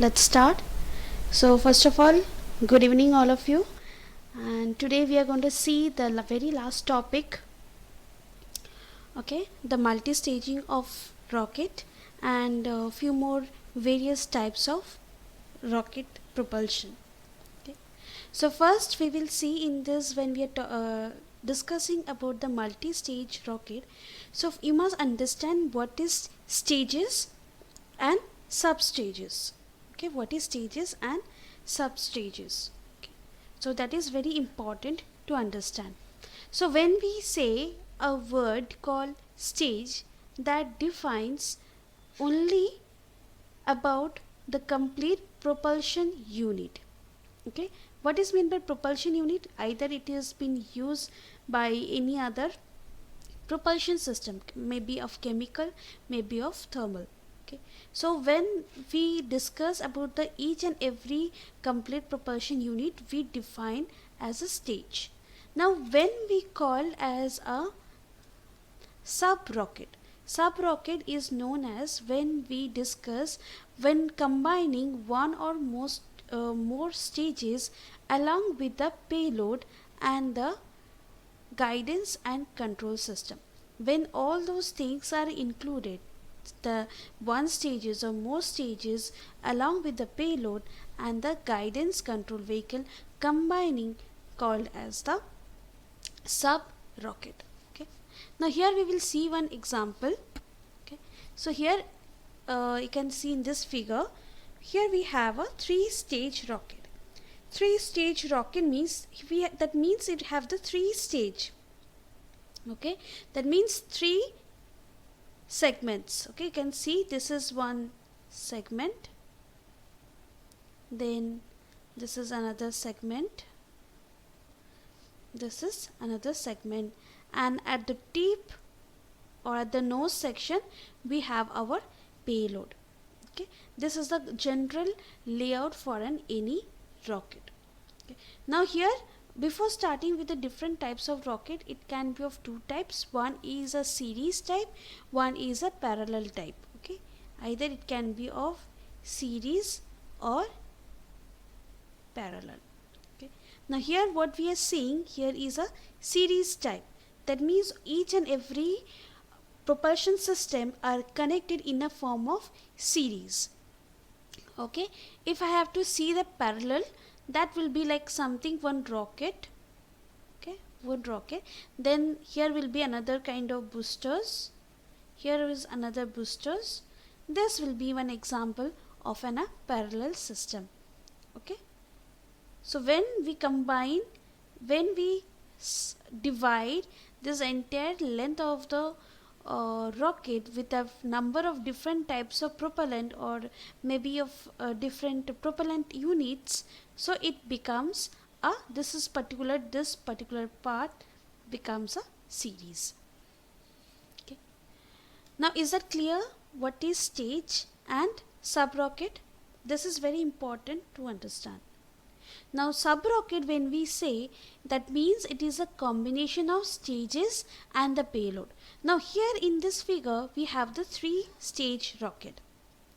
let's start. So first of all, good evening all of you, and today we are going to see the very last topic, okay, the multi-staging of rocket and a few more various types of rocket propulsion. Okay. So first we will see in this when we are discussing about the multi-stage rocket. So you must understand what is stages and substages. Okay, what is stages and substages? Okay. So that is very important to understand. So when we say a word called stage, that defines only about the complete propulsion unit. Okay, what is meant by propulsion unit? Either it has been used by any other propulsion system, maybe of chemical, maybe of thermal. Okay, so when we discuss about the each and every complete propulsion unit, we define as a stage. Now when we call as a sub rocket is known as when we discuss when combining one or more stages along with the payload and the guidance and control system. When all those things are included, the one stages or more stages along with the payload and the guidance control vehicle combining, called as the sub rocket. Okay, now here we will see one example. Okay, so here you can see in this figure, here we have a three-stage rocket. Three-stage rocket means that means it have the three stage. Okay, that means three segments. Okay, you can see this is one segment, then this is another segment, this is another segment, and at the tip or at the nose section we have our payload. Okay, this is the general layout for any rocket. Okay. Now here, before starting with the different types of rocket, it can be of two types. One is a series type, one is a parallel type. Okay, either it can be of series or parallel. Okay, now here what we are seeing here is a series type. That means each and every propulsion system are connected in a form of series. Okay, if I have to see the parallel, that will be like something one rocket. Okay, one rocket, then here will be another kind of boosters, here is another boosters. This will be one example of a parallel system. Okay, so when we combine, when we divide this entire length of the rocket with a number of different types of propellant or maybe of different propellant units, so it becomes a this particular part becomes a series. Okay, now is that clear what is stage and sub rocket? This is very important to understand. Now sub-rocket, when we say, that means it is a combination of stages and the payload. Now here in this figure we have the three stage rocket.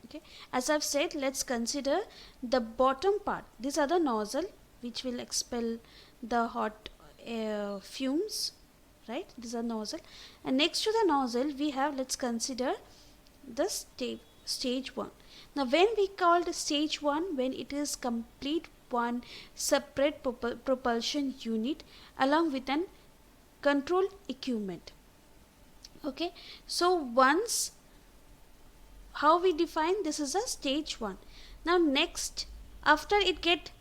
Okay, as I've said, let's consider the bottom part. These are the nozzle which will expel the hot fumes, right? These are nozzle, and next to the nozzle we have, let's consider the stage 1. Now when we called stage 1, when it is complete one separate propulsion unit along with an control equipment. Okay, so once, how we define, this is a stage 1. Now next, after it get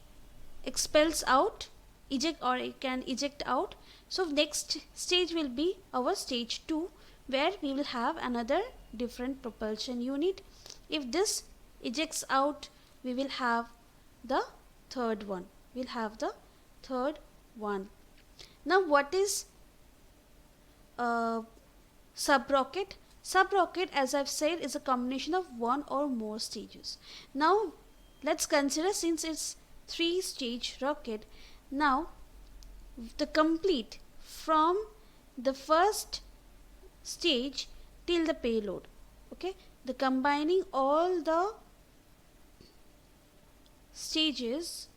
expels out, eject, or it can eject out, so next stage will be our stage 2, where we will have another different propulsion unit. If this ejects out, we will have the third one. We'll have the third one. Now what is sub-rocket? Sub-rocket, as I've said, is a combination of one or more stages. Now let's consider, since it's three-stage rocket, now the complete from the first stage till the payload. Okay, the combining all the stages,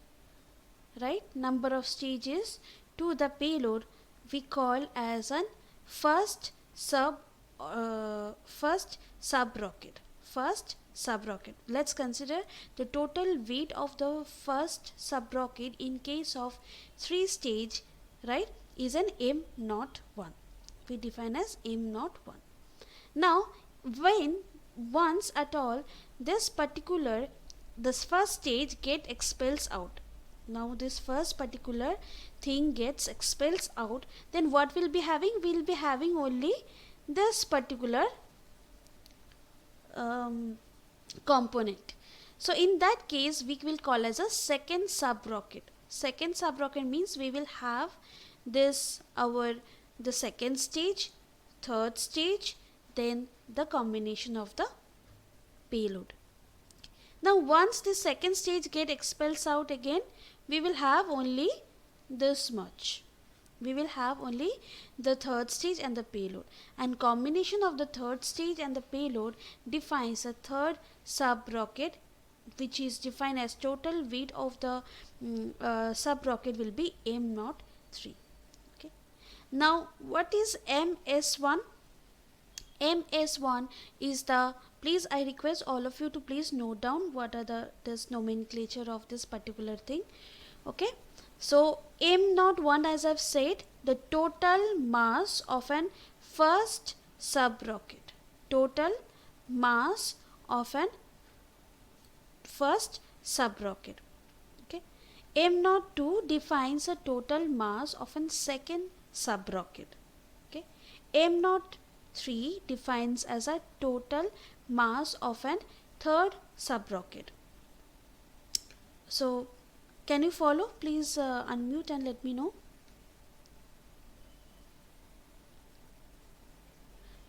right, number of stages to the payload we call as an first sub rocket. First sub rocket. Let's consider the total weight of the first sub rocket in case of 3 stage, right, is an M01. We define as M01. Now when once at all this first stage get expels out, now this first particular thing gets expels out, then what we'll be having? We'll be having only this particular component. So in that case we will call as a second sub rocket. Second sub rocket means we will have this the second stage, third stage, then the combination of the payload. Now once the second stage get expels out again, we will have only this much. We will have only the third stage and the payload, and combination of the third stage and the payload defines a third sub rocket, which is defined as total weight of the sub rocket will be M03. Okay. Now what is MS1? MS1 is the, please I request all of you to please note down what are this nomenclature of this particular thing. Okay, so M01, as I've said, the total mass of an first sub rocket. Total mass of an first sub rocket. Okay, M02 defines a total mass of an second sub rocket. Okay, M03 defines as a total mass of an third sub rocket. So can you follow? Please unmute and let me know.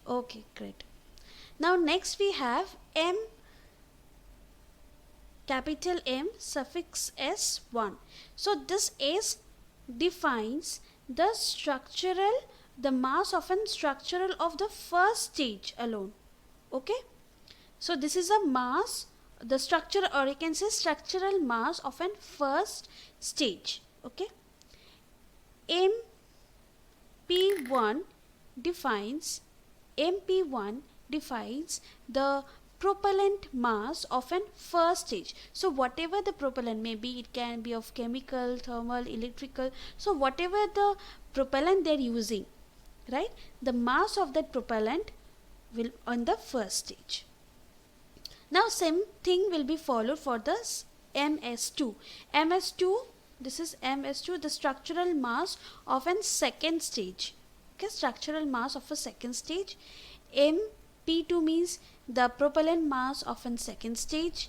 Okay, great. Now next we have M, capital M suffix S1. So this S defines the mass of an structural of the first stage alone. Okay, so this is a mass, the structure, or you can say structural mass of an first stage. Okay, MP1 defines the propellant mass of an first stage. So whatever the propellant may be, it can be of chemical, thermal, electrical, so whatever the propellant they're using, right, the mass of that propellant will on the first stage. Now same thing will be followed for this MS2. This is MS2, the structural mass of a second stage. Okay, structural mass of a second stage. MP2 means the propellant mass of a second stage.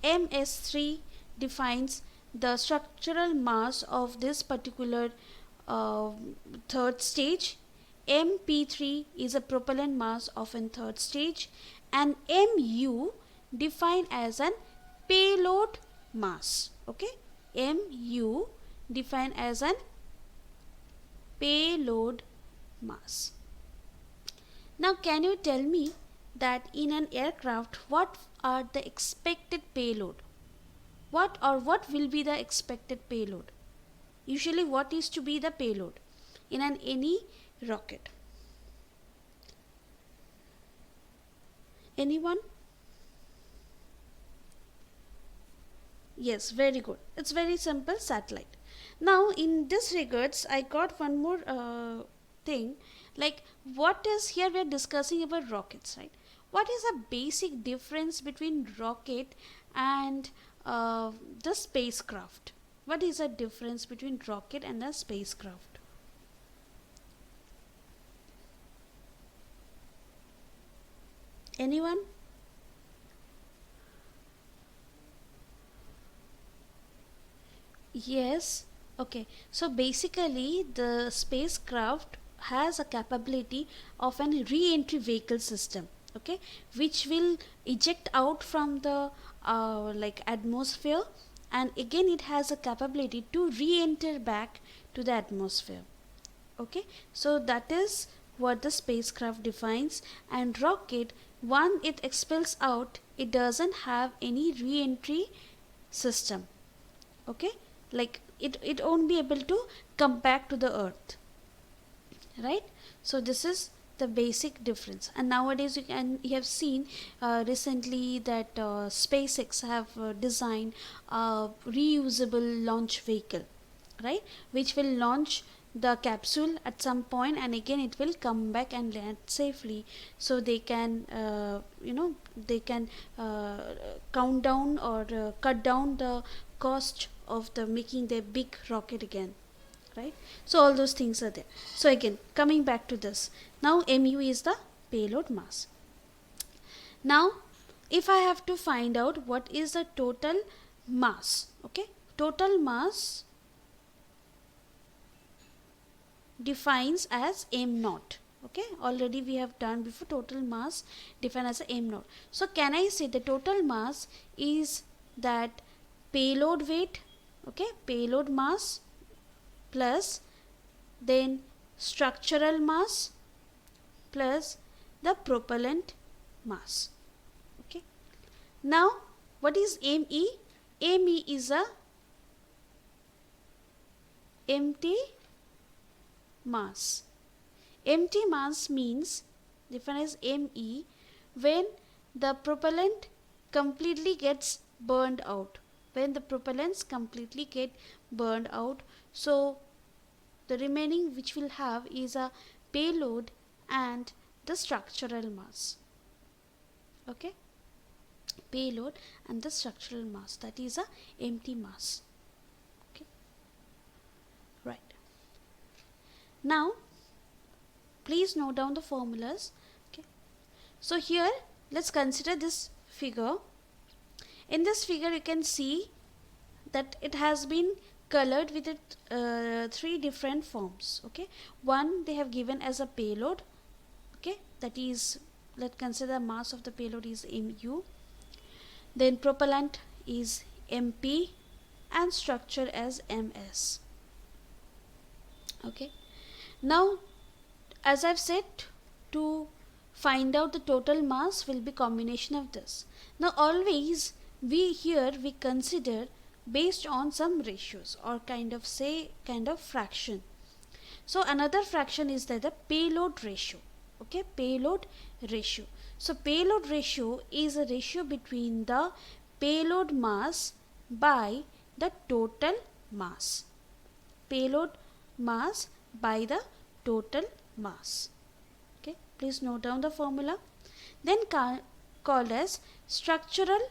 MS3 defines the structural mass of this particular third stage. MP3 is a propellant mass of a third stage, and MU defined as an payload mass. Okay, MU defined as an payload mass. Now can you tell me that in an aircraft what are the expected payload? What will be the expected payload? Usually what is to be the payload in any rocket? Anyone? Yes, very good. It's very simple, satellite. Now in this regards I got one more thing, like what is, here we are discussing about rockets, right? What is the basic difference between rocket and the spacecraft? What is the difference between rocket and a spacecraft? Anyone? Yes. Okay, so basically the spacecraft has a capability of an re-entry vehicle system, okay, which will eject out from the atmosphere, and again it has a capability to re-enter back to the atmosphere. Okay, so that is what the spacecraft defines. And rocket, once it expels out, it doesn't have any re-entry system. Okay, like it won't be able to come back to the earth, right? So this is the basic difference. And nowadays you have seen recently that SpaceX have designed a reusable launch vehicle, right, which will launch the capsule at some point and again it will come back and land safely, so they can they can count down or cut down the cost of the making their big rocket again, right? So all those things are there. So again, coming back to this, now mu is the payload mass. Now if I have to find out what is the total mass, okay, total mass defines as m naught. Okay, already we have done before, total mass defined as a m naught. So can I say the total mass is that payload weight, okay, payload mass plus then structural mass plus the propellant mass. Okay, now what is me? Me is a empty mass. Empty mass means defined as me when the propellant completely gets burned out, when the propellants completely get burned out. So the remaining which will have is a payload and the structural mass. Okay, payload and the structural mass, that is a empty mass. Okay, right. Now please note down the formulas. Okay, so here let's consider this figure. In this figure you can see that it has been colored with three different forms. Okay, one they have given as a payload, okay, that is, let's consider mass of the payload is mu, then propellant is mp and structure as ms. Okay, now as I've said, to find out the total mass will be combination of this. Now always we consider based on some ratios or kind of fraction. So another fraction is that the payload ratio. Okay, payload ratio. So payload ratio is a ratio between the payload mass by the total mass. Payload mass by the total mass. Okay, please note down the formula. Then called as structural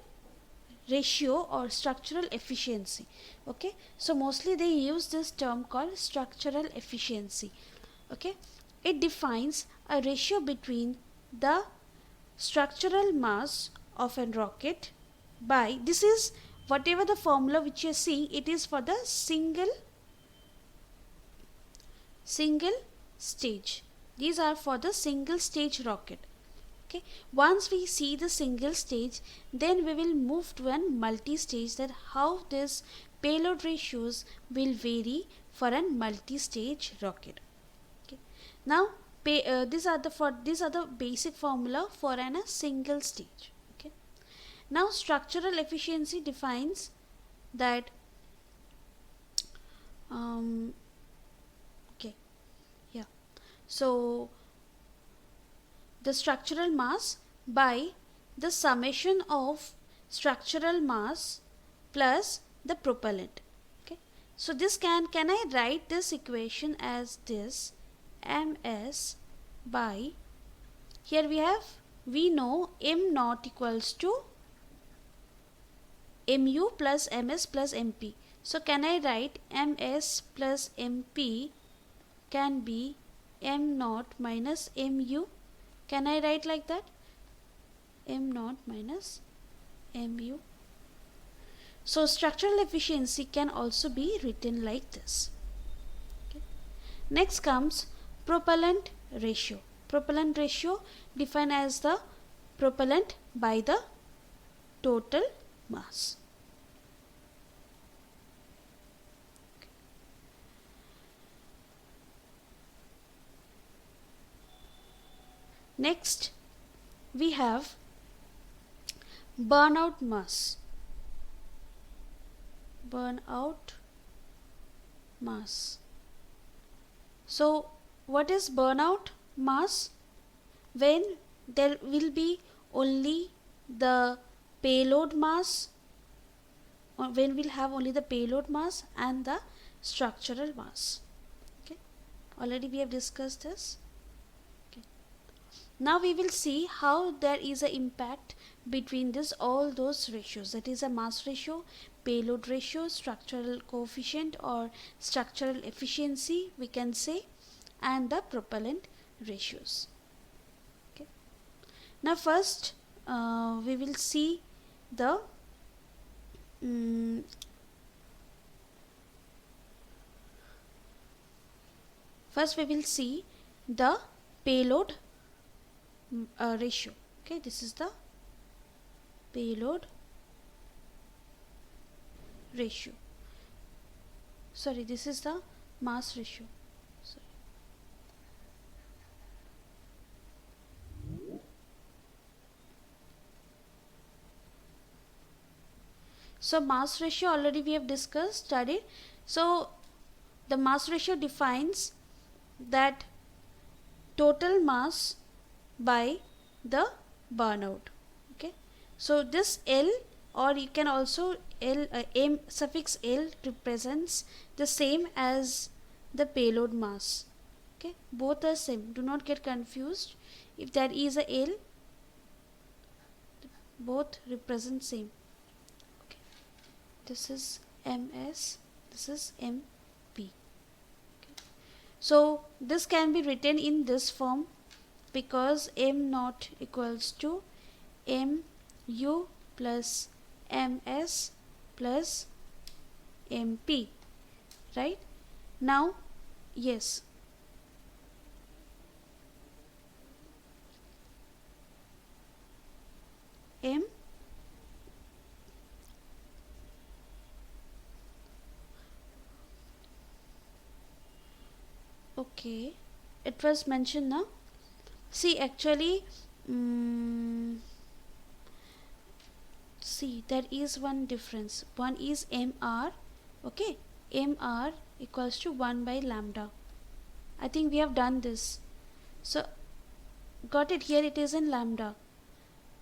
ratio or structural efficiency. Okay, so mostly they use this term called structural efficiency. Okay, it defines a ratio between the structural mass of a rocket by, this is whatever the formula which you are seeing, it is for the single stage. These are for the single stage rocket. Okay, once we see the single stage, then we will move to a multi-stage, that how this payload ratios will vary for a multi-stage rocket. Okay, now these are the basic formula for a single stage. Okay, now structural efficiency defines that so the structural mass by the summation of structural mass plus the propellant. Okay, so this can I write this equation as this, ms by, here we know m naught equals to mu plus ms plus mp. So can I write ms plus mp can be m naught minus mu? Can I write like that? M naught minus mu. So structural efficiency can also be written like this. Okay. Next comes propellant ratio. Propellant ratio defined as the propellant by the total mass. Next we have burnout mass. burnout mass. So what is burnout mass? When there will be only the payload mass, or when we'll have only the payload mass and the structural mass. Okay, already we have discussed this. Okay, now we will see how there is an impact between this all those ratios, that is a mass ratio, payload ratio, structural coefficient or structural efficiency we can say, and the propellant ratios. Okay, now first we will see the first we will see the payload ratio. Okay, this is the payload ratio. Sorry, this is the mass ratio. Sorry. So mass ratio already we have discussed, studied. So the mass ratio defines that total mass by the burnout. Okay, so this L, or you can also L, M suffix L represents the same as the payload mass. Okay, both are same, do not get confused. If there is a L, both represent same. Okay, this is MS, this is MP. Okay, so this can be written in this form, because M naught equals to MU plus MS plus MP, right? Now, yes, M okay, it was mentioned now. See, actually, see, there is one difference. One is MR. Okay, MR equals to 1 by lambda. I think we have done this. So, got it, here it is in lambda,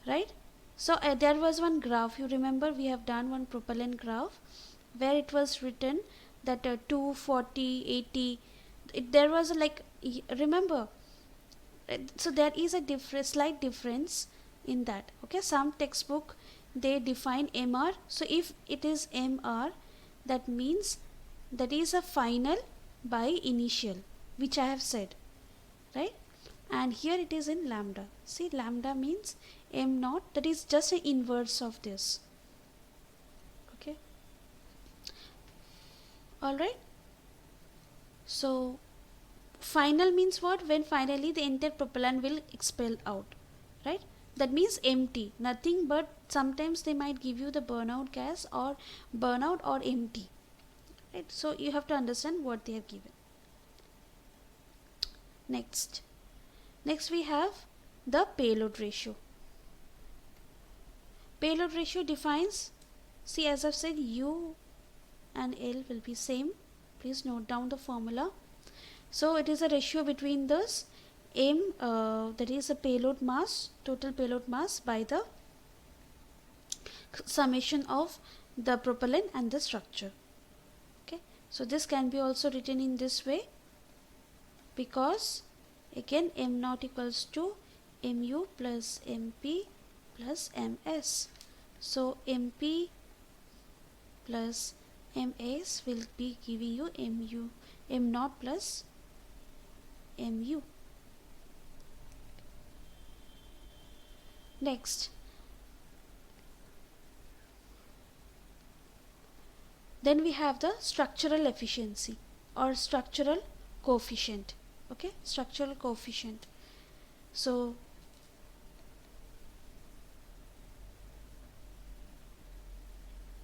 right? So, there was one graph. You remember we have done one propellant graph where it was written that 240, 80. There was like, remember, so there is a slight difference in that. Okay, some textbook they define MR. So if it is MR, that means that is a final by initial, which I have said, right? And here it is in lambda. See, lambda means M naught, that is just an inverse of this. Okay, all right. So final means what? When finally the entire propellant will expel out, right? That means empty, nothing but sometimes they might give you the burnout gas or burnout or empty, right? So you have to understand what they have given. Next we have the payload ratio. Payload ratio defines, see, as I've said, U and L will be same. Please note down the formula. So it is a ratio between this M, that is a payload mass, total payload mass, by the summation of the propellant and the structure. Okay, so this can be also written in this way, because again M naught equals to MU plus MP plus MS. So MP plus MS will be giving you M naught plus MU. Next, then we have the structural efficiency or structural coefficient. Okay, structural coefficient. So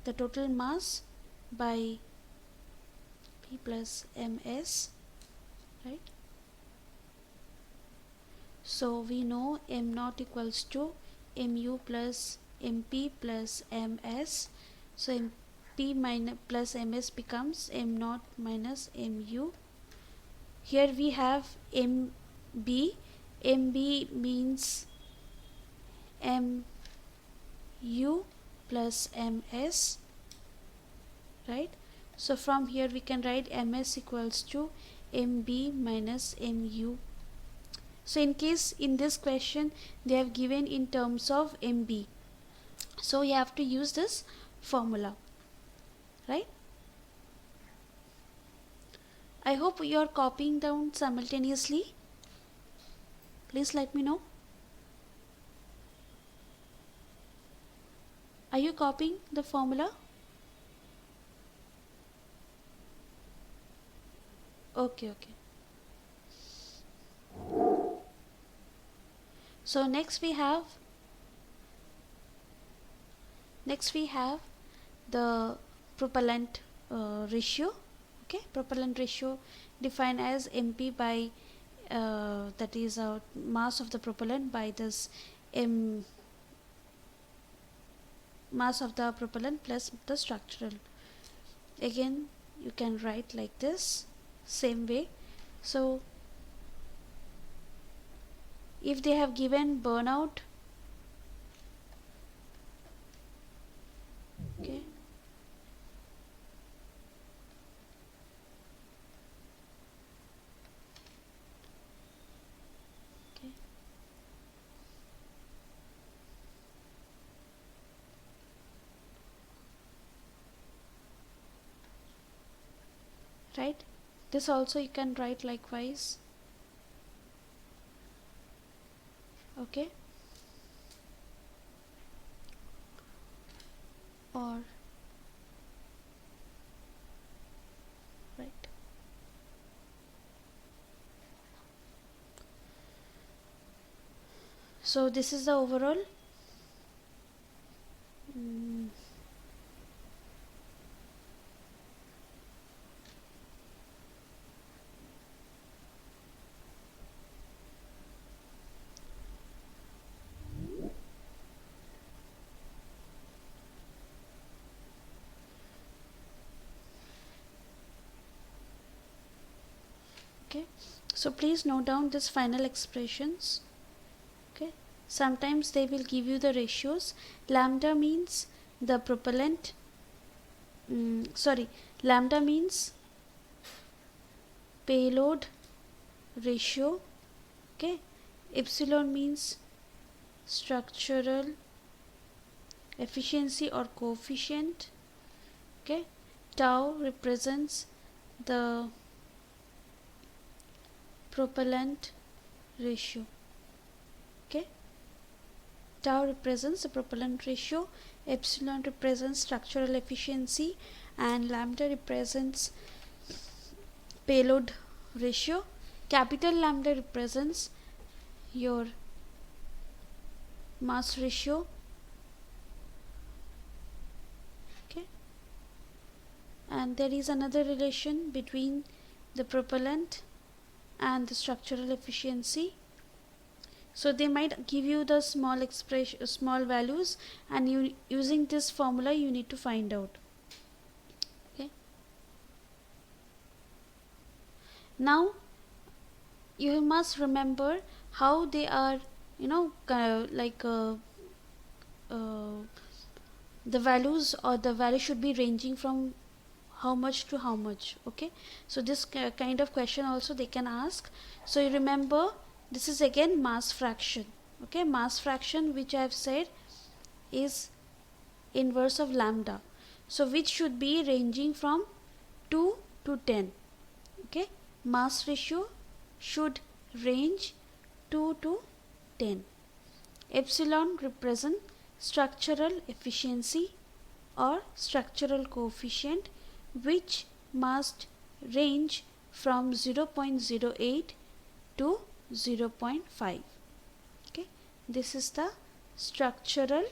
the total mass by P plus MS, right? So we know M naught equals to MU plus MP plus MS. So P minus plus ms becomes m naught minus mu. Here we have mb. mb means mu plus ms, right? So from here we can write ms equals to mb minus mu. So in case in this question they have given in terms of mb, so you have to use this formula, right? I hope you are copying down simultaneously. Please let me know. Are you copying the formula? Okay. So next we have the propellant ratio. Okay, propellant ratio defined as mp by that is mass of the propellant by this mass of the propellant plus the structural. Again you can write like this same way. So if they have given burnout, okay, right, this also you can write likewise. Okay, or right. So this is the overall okay. So please note down this final expressions. Okay, sometimes they will give you the ratios. Lambda means the propellant, lambda means payload ratio. Okay, epsilon means structural efficiency or coefficient. Okay, tau represents the propellant ratio. Okay, tau represents the propellant ratio, epsilon represents structural efficiency, and lambda represents payload ratio. Capital lambda represents your mass ratio. Okay, and there is another relation between the propellant and the structural efficiency. So they might give you the small expression, small values, and you using this formula you need to find out. Okay, now you must remember how they are, the values, or the value should be ranging from how much to how much. Okay, so this kind of question also they can ask. So you remember, this is again mass fraction. Okay, mass fraction, which I have said is inverse of lambda, so which should be ranging from 2 to 10. Okay, mass ratio should range 2 to 10. Epsilon represent structural efficiency or structural coefficient, which must range from 0.08 to 0.5. Okay, this is the structural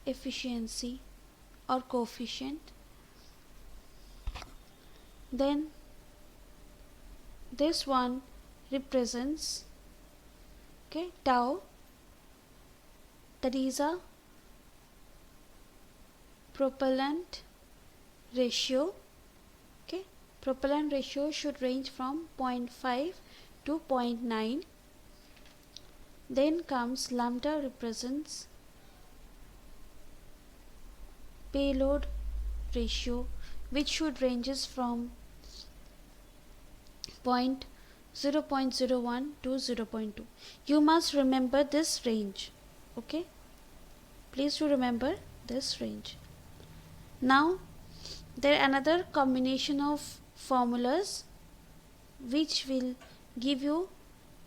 efficiency or coefficient. Then this one represents, okay, tau that is a propellant ratio. Okay, propellant ratio should range from 0.5 to 0.9. Then comes lambda represents payload ratio, which should ranges from 0.01 to 0.2. You must remember this range. Okay, please do remember this range. Now there are another combination of formulas which will give you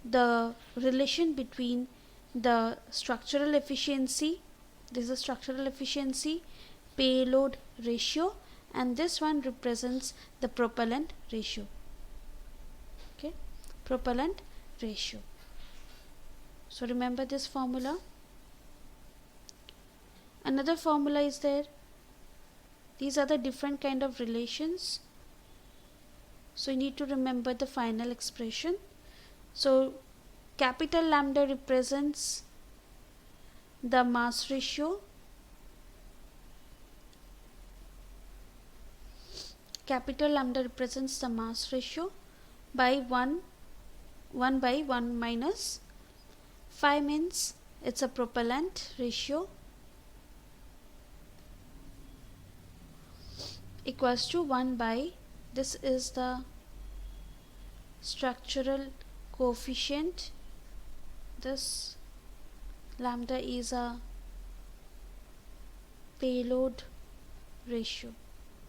the relation between the structural efficiency, this is a structural efficiency, payload ratio, and this one represents the propellant ratio. Okay, propellant ratio. So remember this formula. Another formula is there. These are the different kind of relations. So you need to remember the final expression. So capital lambda represents the mass ratio. Capital lambda represents the mass ratio by 1 by 1 minus 5 means it's a propellant ratio equals to 1 by, this is the structural coefficient, this lambda is a payload ratio.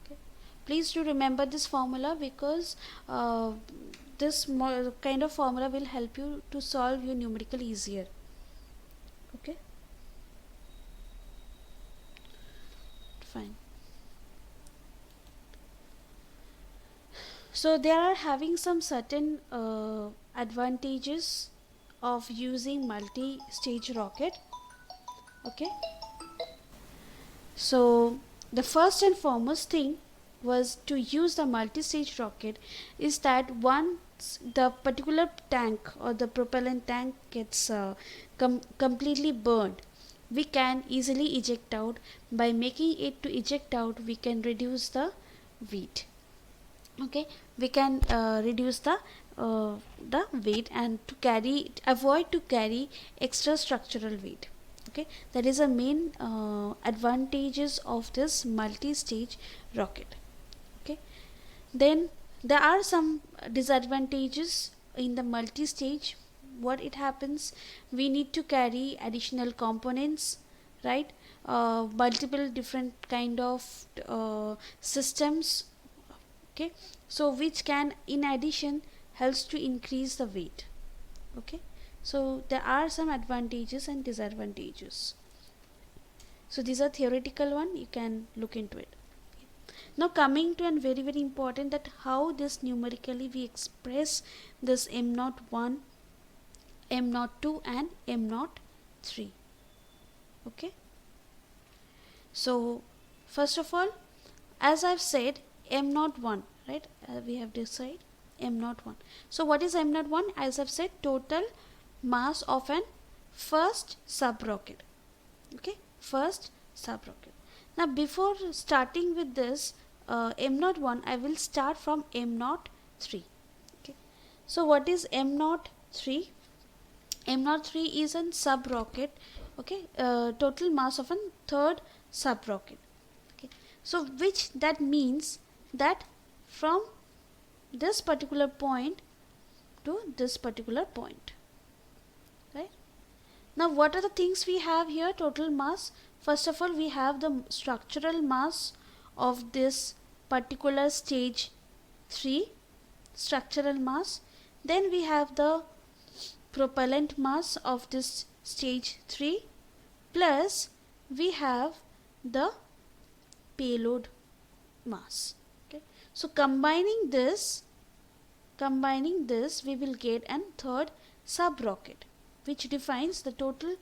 Okay, please do remember this formula because this kind of formula will help you to solve your numerical easier. Okay, fine. So they are having some certain advantages of using multi-stage rocket. Okay, so the first and foremost thing was to use the multi-stage rocket is that once the particular tank or the propellant tank gets completely burned, we can easily eject out. By making it to eject out, we can reduce the weight. Okay, we can reduce the weight and to avoid to carry extra structural weight. Okay, that is a main advantages of this multi-stage rocket. Okay, then there are some disadvantages in the multi-stage. What it happens, we need to carry additional components, right? Multiple different kind of systems. Okay, so which can in addition helps to increase the weight. Okay, so there are some advantages and disadvantages. So these are theoretical one, you can look into it. Now coming to a very important, that how this numerically we express this M01, M02 and M03. Okay, so first of all, as I've said, M01, right, we have decided M01. So what is M01? As I've said, total mass of an first sub rocket. Okay, first sub rocket. Now before starting with this M01, I will start from M03. Okay, so what is M03? M03 is a sub rocket. Okay, total mass of a third sub rocket. Okay, so which that means that from this particular point to this particular point, right? Now what are the things we have here? Total mass. First of all, we have the structural mass of this particular stage 3, structural mass. Then we have the propellant mass of this stage 3, plus we have the payload mass. Okay, so combining this we will get a third sub rocket, which defines the total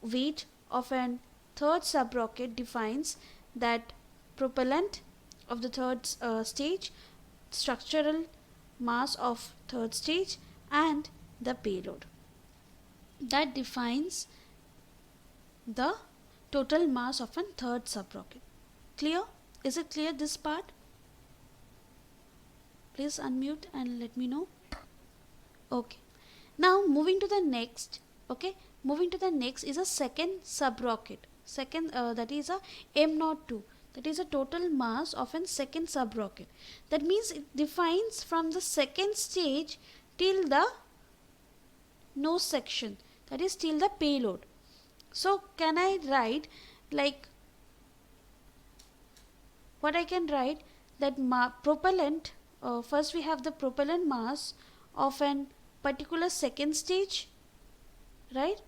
weight of an third sub rocket, defines that propellant of the third stage, structural mass of third stage, and the payload. That defines the total mass of a third subrocket. Clear? Is it clear, this part? Please unmute and let me know. Okay. Now moving to the next. Okay. Moving to the next is a second subrocket. Second, that is a M02. That is a total mass of a second subrocket. That means it defines from the second stage till the nose section. That is till the payload. So can I write like what I can write that propellant, first we have the propellant mass of an particular second stage, right?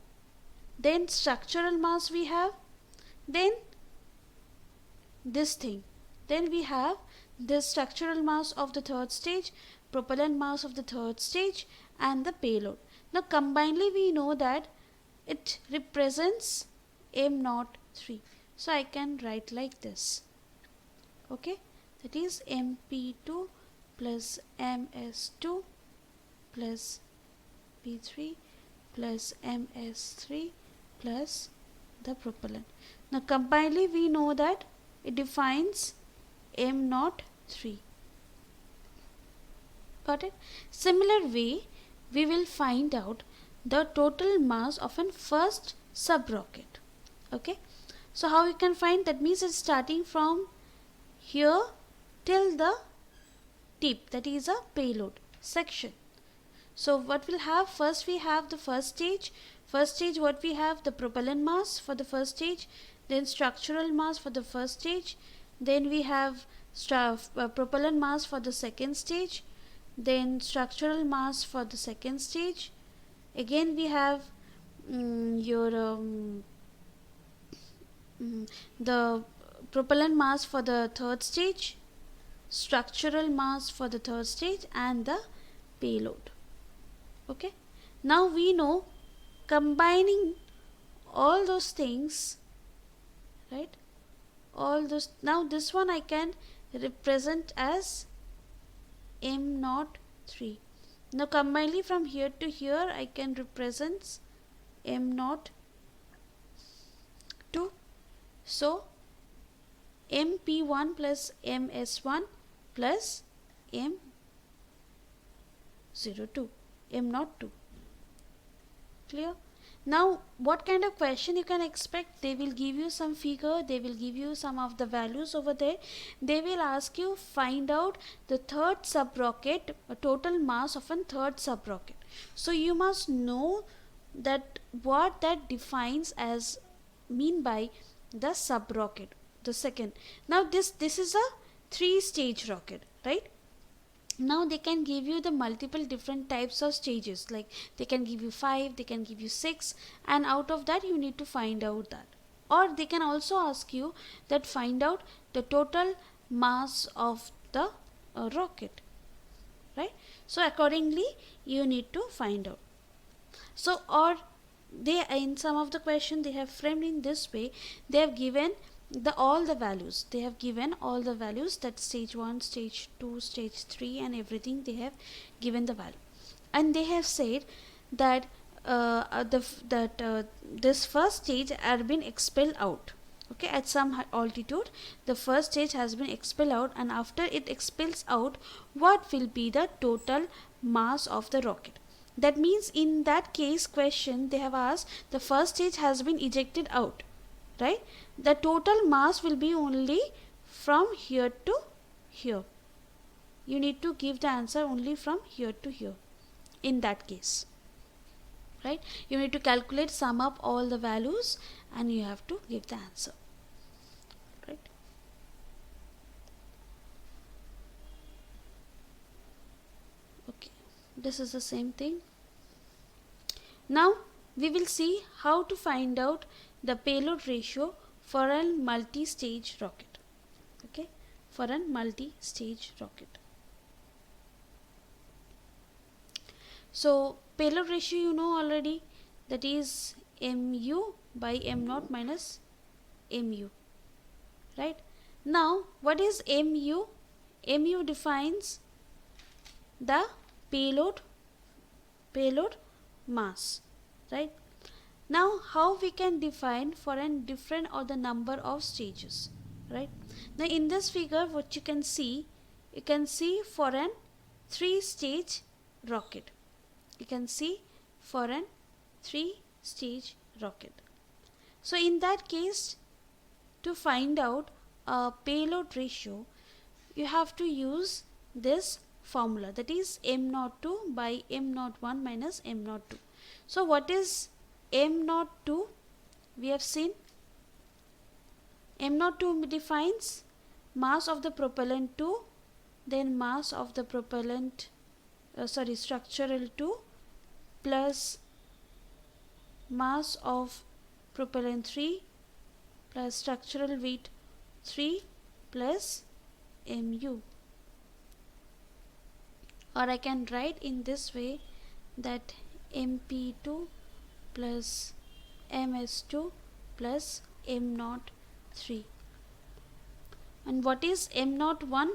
Then structural mass we have, then this thing, then we have the structural mass of the third stage, propellant mass of the third stage, and the payload. Now combinedly we know that it represents M03. So I can write like this. Okay, that is MP2 plus MS2 plus P3 plus MS3 plus the propellant. Now combinedly we know that it defines M03. Got it? Similar way we will find out the total mass of a first subrocket. Okay, so how you can find? That means it's starting from here till the tip, that is a payload section. So what we'll have, first we have the first stage. First stage, what we have, the propellant mass for the first stage, then structural mass for the first stage, then we have propellant mass for the second stage, then structural mass for the second stage. Again we have the propellant mass for the third stage, structural mass for the third stage, and the payload. Okay, now we know combining all those things, right? All those, now this one I can represent as M03. Now combinedly from here to here I can represent M02. So MP1 plus MS1 plus M02, M02. Clear? Now what kind of question you can expect? They will give you some figure, they will give you some of the values over there. They will ask you find out the third subrocket, a total mass of a third subrocket. So you must know that what that defines as mean by the subrocket, the second. Now this is a 3-stage rocket, right? Now they can give you the multiple different types of stages, like they can give you 5, they can give you 6, and out of that you need to find out that. Or they can also ask you that find out the total mass of the rocket, right? So accordingly you need to find out. So, or they, in some of the question they have framed in this way, they have given all the values. They have given all the values, that stage 1, stage 2, stage 3 and everything, they have given the value. And they have said that this first stage has been expelled out. Okay, at some altitude the first stage has been expelled out, and after it expels out, what will be the total mass of the rocket? That means in that case question they have asked the first stage has been ejected out, right? The total mass will be only from here to here. You need to give the answer only from here to here in that case, right? You need to calculate, sum up all the values, and you have to give the answer, right? Okay, this is the same thing. Now we will see how to find out the payload ratio for a multi-stage rocket. Okay, for a multi-stage rocket. So payload ratio you know already, that is mu by m0 minus mu, right? Now what is mu? Mu defines the payload mass, right? Now how we can define for a different or the number of stages, right? Now in this figure what you can see for an 3-stage rocket. You can see for an 3-stage rocket. So in that case, to find out a payload ratio, you have to use this formula, that is m02 by m01 minus m02. So what is m02? We have seen m02 defines mass of the propellant 2, then mass of the propellant structural 2 plus mass of propellant 3 plus structural weight 3 plus mu. Or I can write in this way, that mp2 plus ms2 plus m03. And what is m01?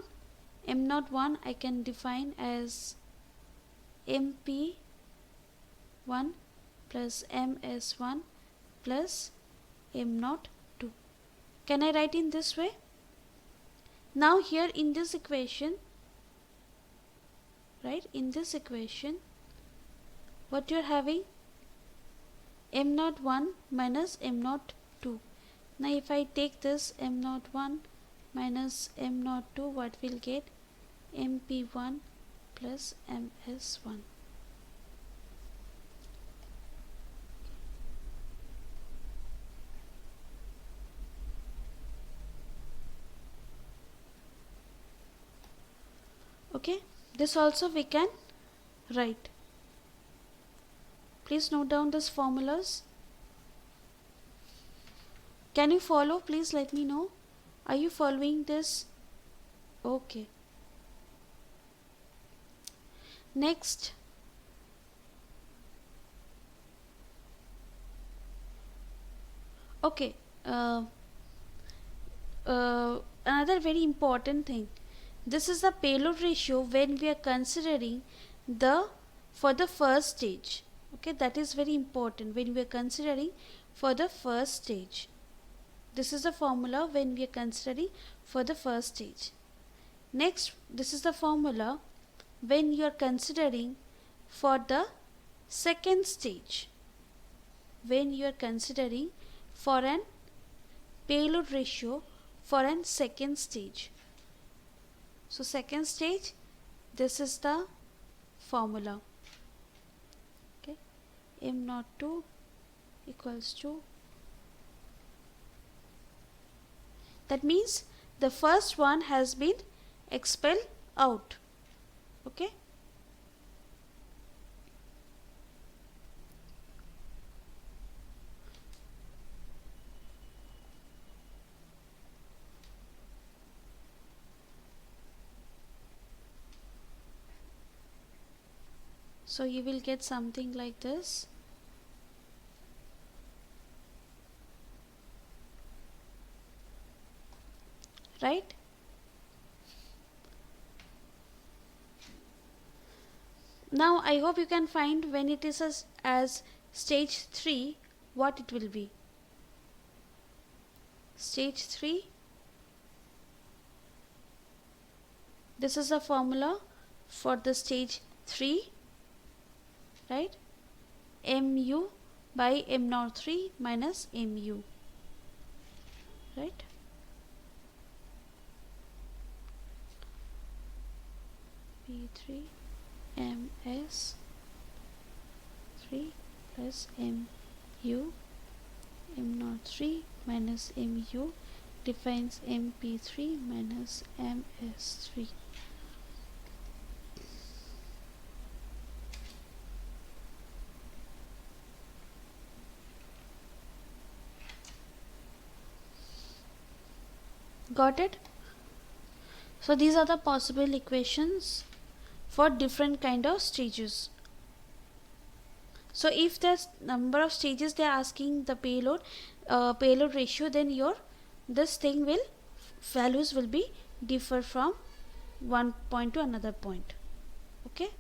m01 I can define as mp1 plus ms1 plus m02. Can I write in this way? Now here in this equation, right, in this equation what you are having, m01 minus m02. Now if I take this m01 minus m02, what will get? mp1 plus ms1. Okay, this also we can write. Please note down these formulas. Can you follow? Please let me know. Are you following this? Okay. Next, okay, another very important thing. This is the payload ratio when we are considering for the first stage. Okay, that is very important when we are considering for the first stage. This is the formula when we are considering for the first stage. Next, this is the formula when you are considering for the second stage. When you are considering for an payload ratio for an second stage. So second stage, this is the formula. Okay, m02 equals to, that means the first one has been expelled out. Okay, so you will get something like this. Right? Now I hope you can find when it is as stage 3, what it will be. Stage 3, this is a formula for the stage 3, right? mu by m03 minus mu, right? P3 ms 3 plus mu m03 minus mu defines mp3 minus ms3. Got it? So these are the possible equations for different kind of stages. So if there's number of stages they are asking the payload ratio, then your values will be differ from one point to another point. Okay.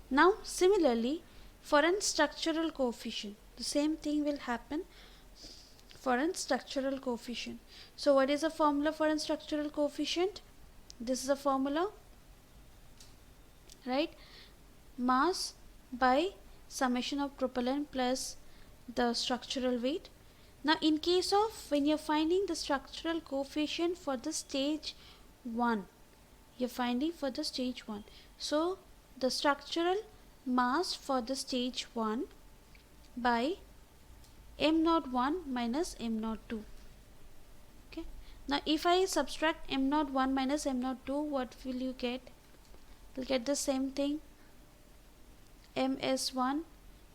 Now similarly for an structural coefficient, The same thing will happen for a structural coefficient. So what is the formula for a structural coefficient? This is a formula, right? Mass by summation of propellant plus the structural weight. Now in case of when you're finding the structural coefficient for the stage 1, you're finding for the stage 1. So the structural mass for the stage 1 by m01 minus m02. Okay. Now if I subtract m01 minus m02, what will you get? You'll get the same thing. ms1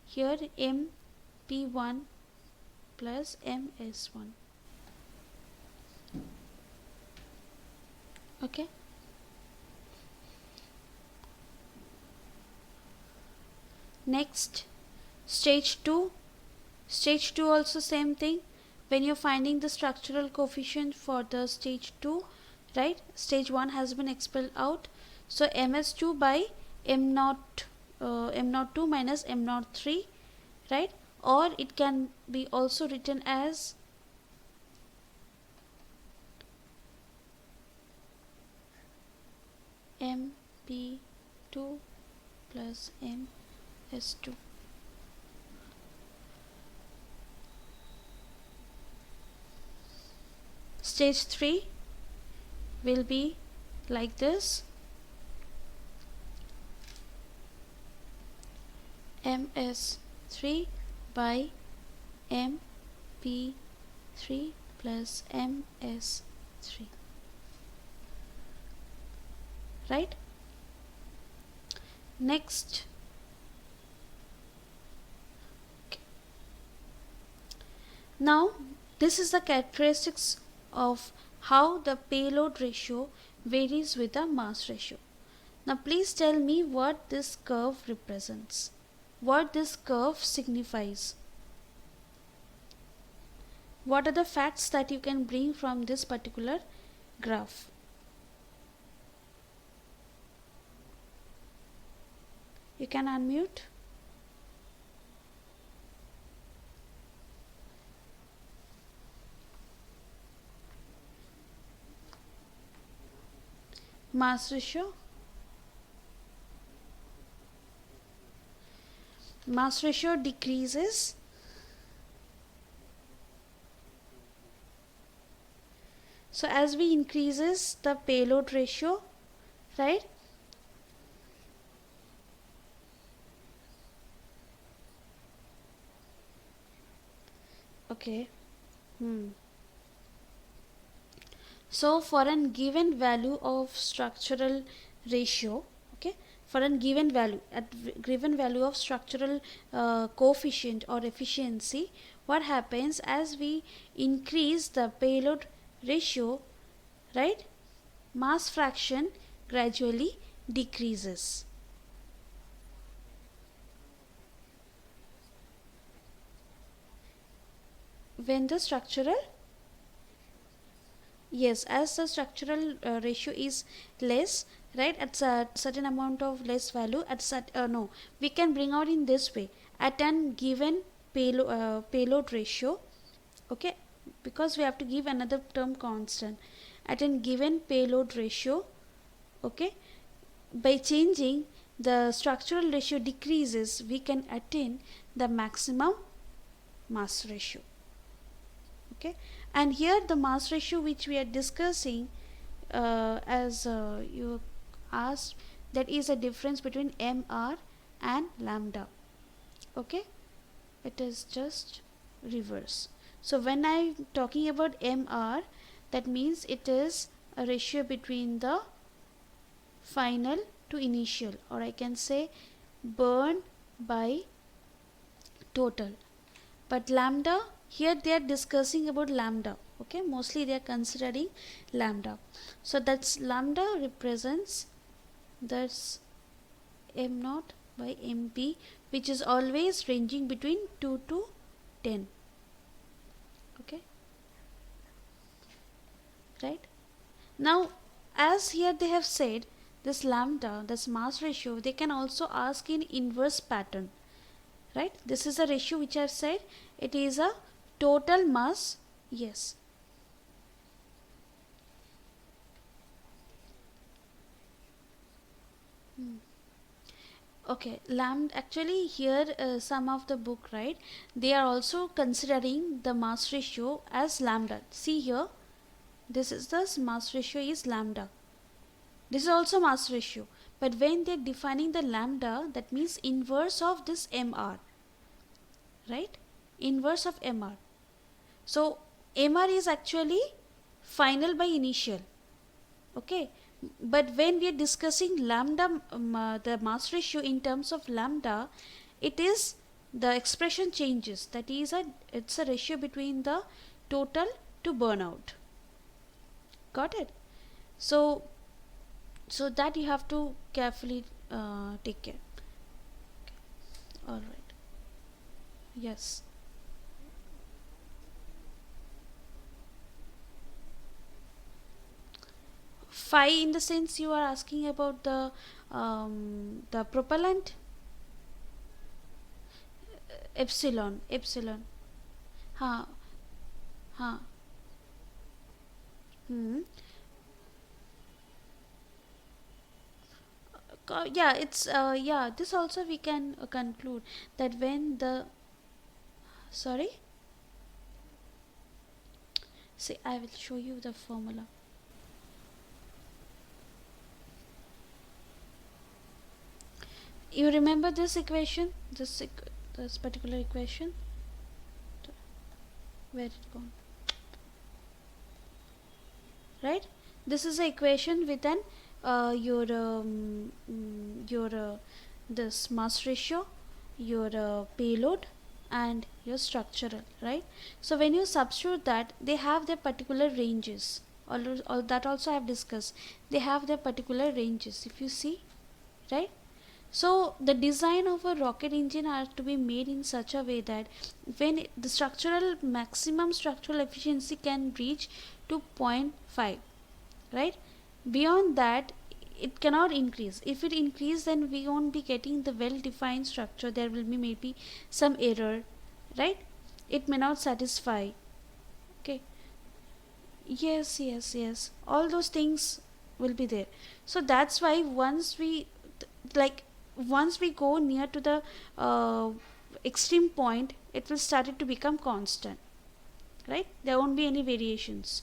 here, mp1 plus ms1. Okay. Next, stage 2. Stage 2 also same thing. When you're finding the structural coefficient for the stage 2, right? Stage 1 has been expelled out. So ms2 by m02 minus m03, right? Or it can be also written as mp2 plus ms2. Stage 3 will be like this. ms3 by mp3 plus ms3, right? Next, okay. Now this is the characteristics of how the payload ratio varies with the mass ratio. Now please tell me what this curve represents, what this curve signifies. What are the facts that you can bring from this particular graph? You can unmute. Mass ratio. Mass ratio decreases so as we increases the payload ratio, right? Okay. So for a given value of structural ratio, okay, for a given value, at given value of structural coefficient or efficiency, what happens as we increase the payload ratio, right, mass fraction gradually decreases. When the structural, yes, as the structural ratio is less, right, at a certain amount of less value, at no, we can bring out in this way, at an given payload ratio, okay, because we have to give another term constant, at a given payload ratio, okay, by changing the structural ratio decreases, we can attain the maximum mass ratio. Okay, and here the mass ratio which we are discussing, as you asked, that is a difference between mr and lambda. Okay, it is just reverse. So when I'm talking about mr, that means it is a ratio between the final to initial, or I can say burn by total. But lambda, here they are discussing about lambda, okay, mostly they are considering lambda. So that's lambda represents, that's m0 by mp, which is always ranging between 2 to 10. Okay, right? Now as here they have said, this lambda, this mass ratio, they can also ask in inverse pattern. right? This is a ratio which I said, it is a total mass. Yes. Okay, lambda, actually here some of the book, right, they are also considering the mass ratio as lambda. See here, this is the mass ratio is lambda. This is also mass ratio, but when they are defining the lambda, that means inverse of this mr, right? Inverse of mr. So mr is actually final by initial. Okay, but when we are discussing lambda, the mass ratio in terms of lambda, it is the expression changes, that is it's a ratio between the total to burnout. Got it? So that you have to carefully take care. All right. Yes. Phi, in the sense you are asking about the propellant. Epsilon. Ha. Ha. Hmm. Yeah, it's yeah, this also we can conclude that when the, sorry, see, I will show you the formula. You remember this equation, this particular equation, where it gone, right? This is the equation with an your this mass ratio, your payload, and your structural, right? So when you substitute that, they have their particular ranges. All that also I have discussed. They have their particular ranges, if you see, right? So the design of a rocket engine has to be made in such a way that when the structural maximum structural efficiency can reach to zero point 0.5, right? Beyond that, it cannot increase. If it increase, then we won't be getting the well defined structure. There will be maybe some error, right? It may not satisfy. Okay. Yes. All those things will be there. So that's why once we like once we go near to the extreme point, it will start it to become constant, right? There won't be any variations.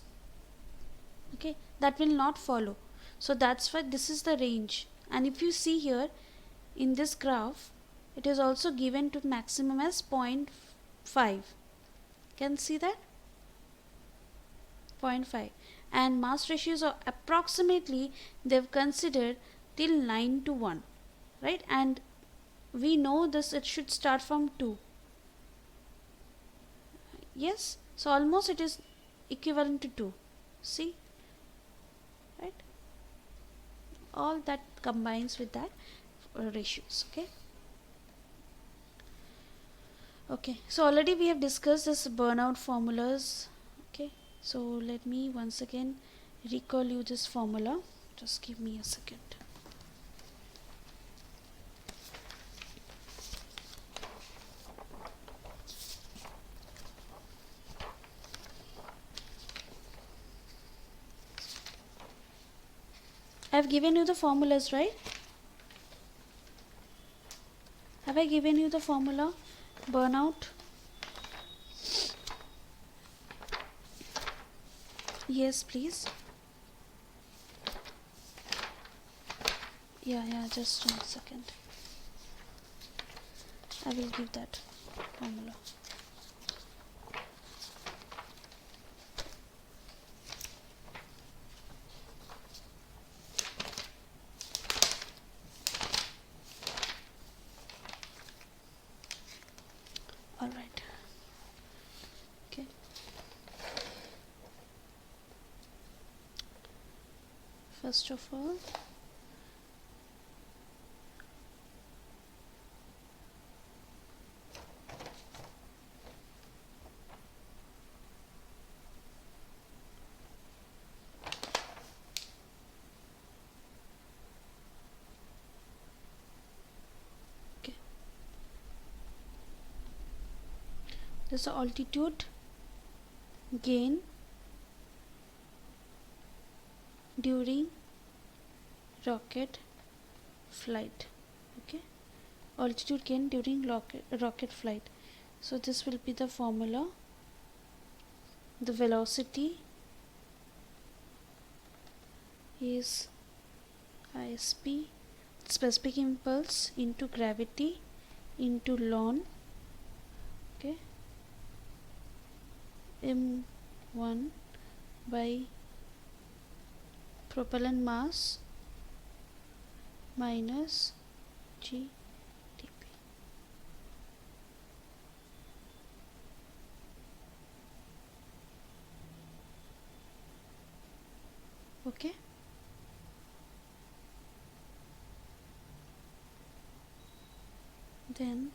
Okay, that will not follow. So that's why this is the range. And if you see here in this graph, it is also given to maximum as 0.5. Can see that? 0.5. And mass ratios are approximately, they've considered till 9 to 1, right? And we know this, it should start from 2. Yes, so almost it is equivalent to 2. See, right? All that combines with that ratios. Okay, so already we have discussed this burnout formulas. Okay, so let me once again recall you this formula. Just give me a second. I have given you the formulas, right? Have I given you the formula? Burnout. Yes, please. Yeah, just one second. I will give that formula. All right. Okay. First of all, okay. this is altitude gain during rocket flight. Okay, altitude gain during rocket flight. So this will be the formula. The velocity is ISP, specific impulse into gravity into ln, okay, m1 by propellant mass minus g dp. Okay, then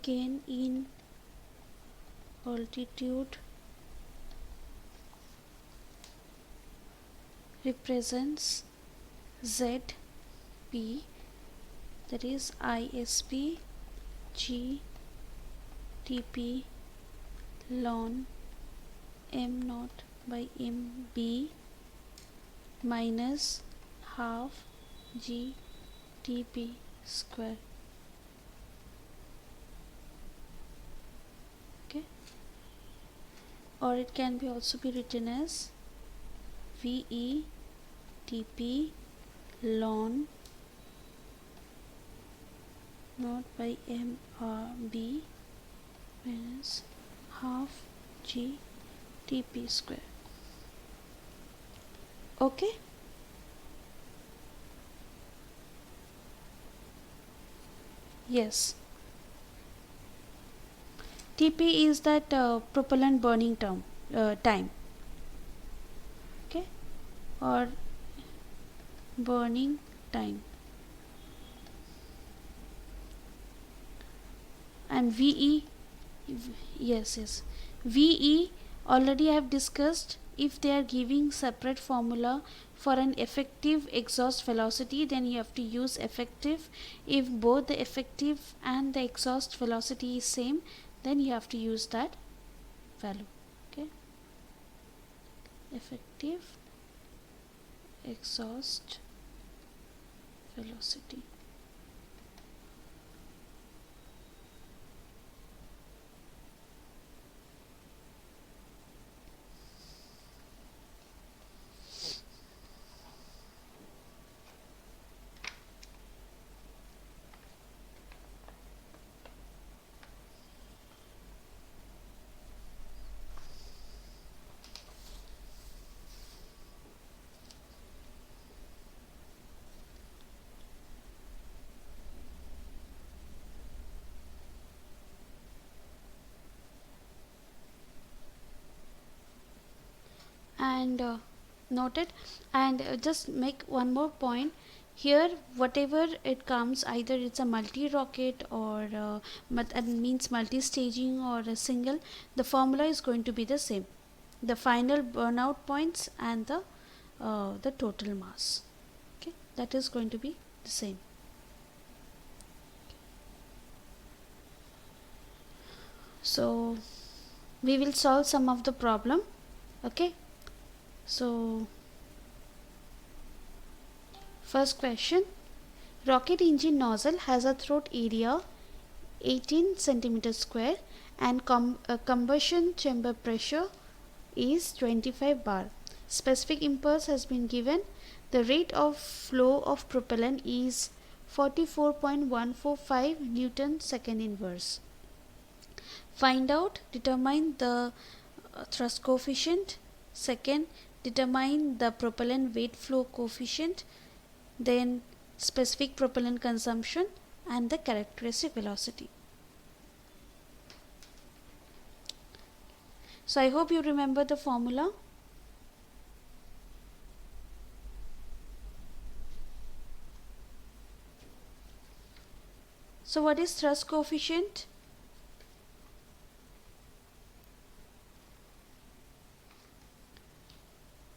gain in altitude represents ZP, that is ISP G TP ln m0 by mb minus half G TP square. Okay, or it can be also be written as VE TP ln not by MRB minus half G TP square. Okay, yes, TP is that propellant burning time, okay, or burning time, and VE, yes, VE already I have discussed. If they are giving separate formula for an effective exhaust velocity, then you have to use effective. If both the effective and the exhaust velocity is same, then you have to use that value. Okay, effective exhaust velocity. And noted, and just make one more point here. Whatever it comes, either it's a multi-rocket or means multi-staging or a single, the formula is going to be the same. The final burnout points and the total mass, okay, that is going to be the same. So we will solve some of the problem. Okay, so first question, rocket engine nozzle has a throat area 18 centimeters square and combustion chamber pressure is 25 bar. Specific impulse has been given. The rate of flow of propellant is 44.145 Newton second inverse. Find out, determine the thrust coefficient. Second, determine the propellant weight flow coefficient. Then specific propellant consumption and the characteristic velocity. So I hope you remember the formula. So what is thrust coefficient?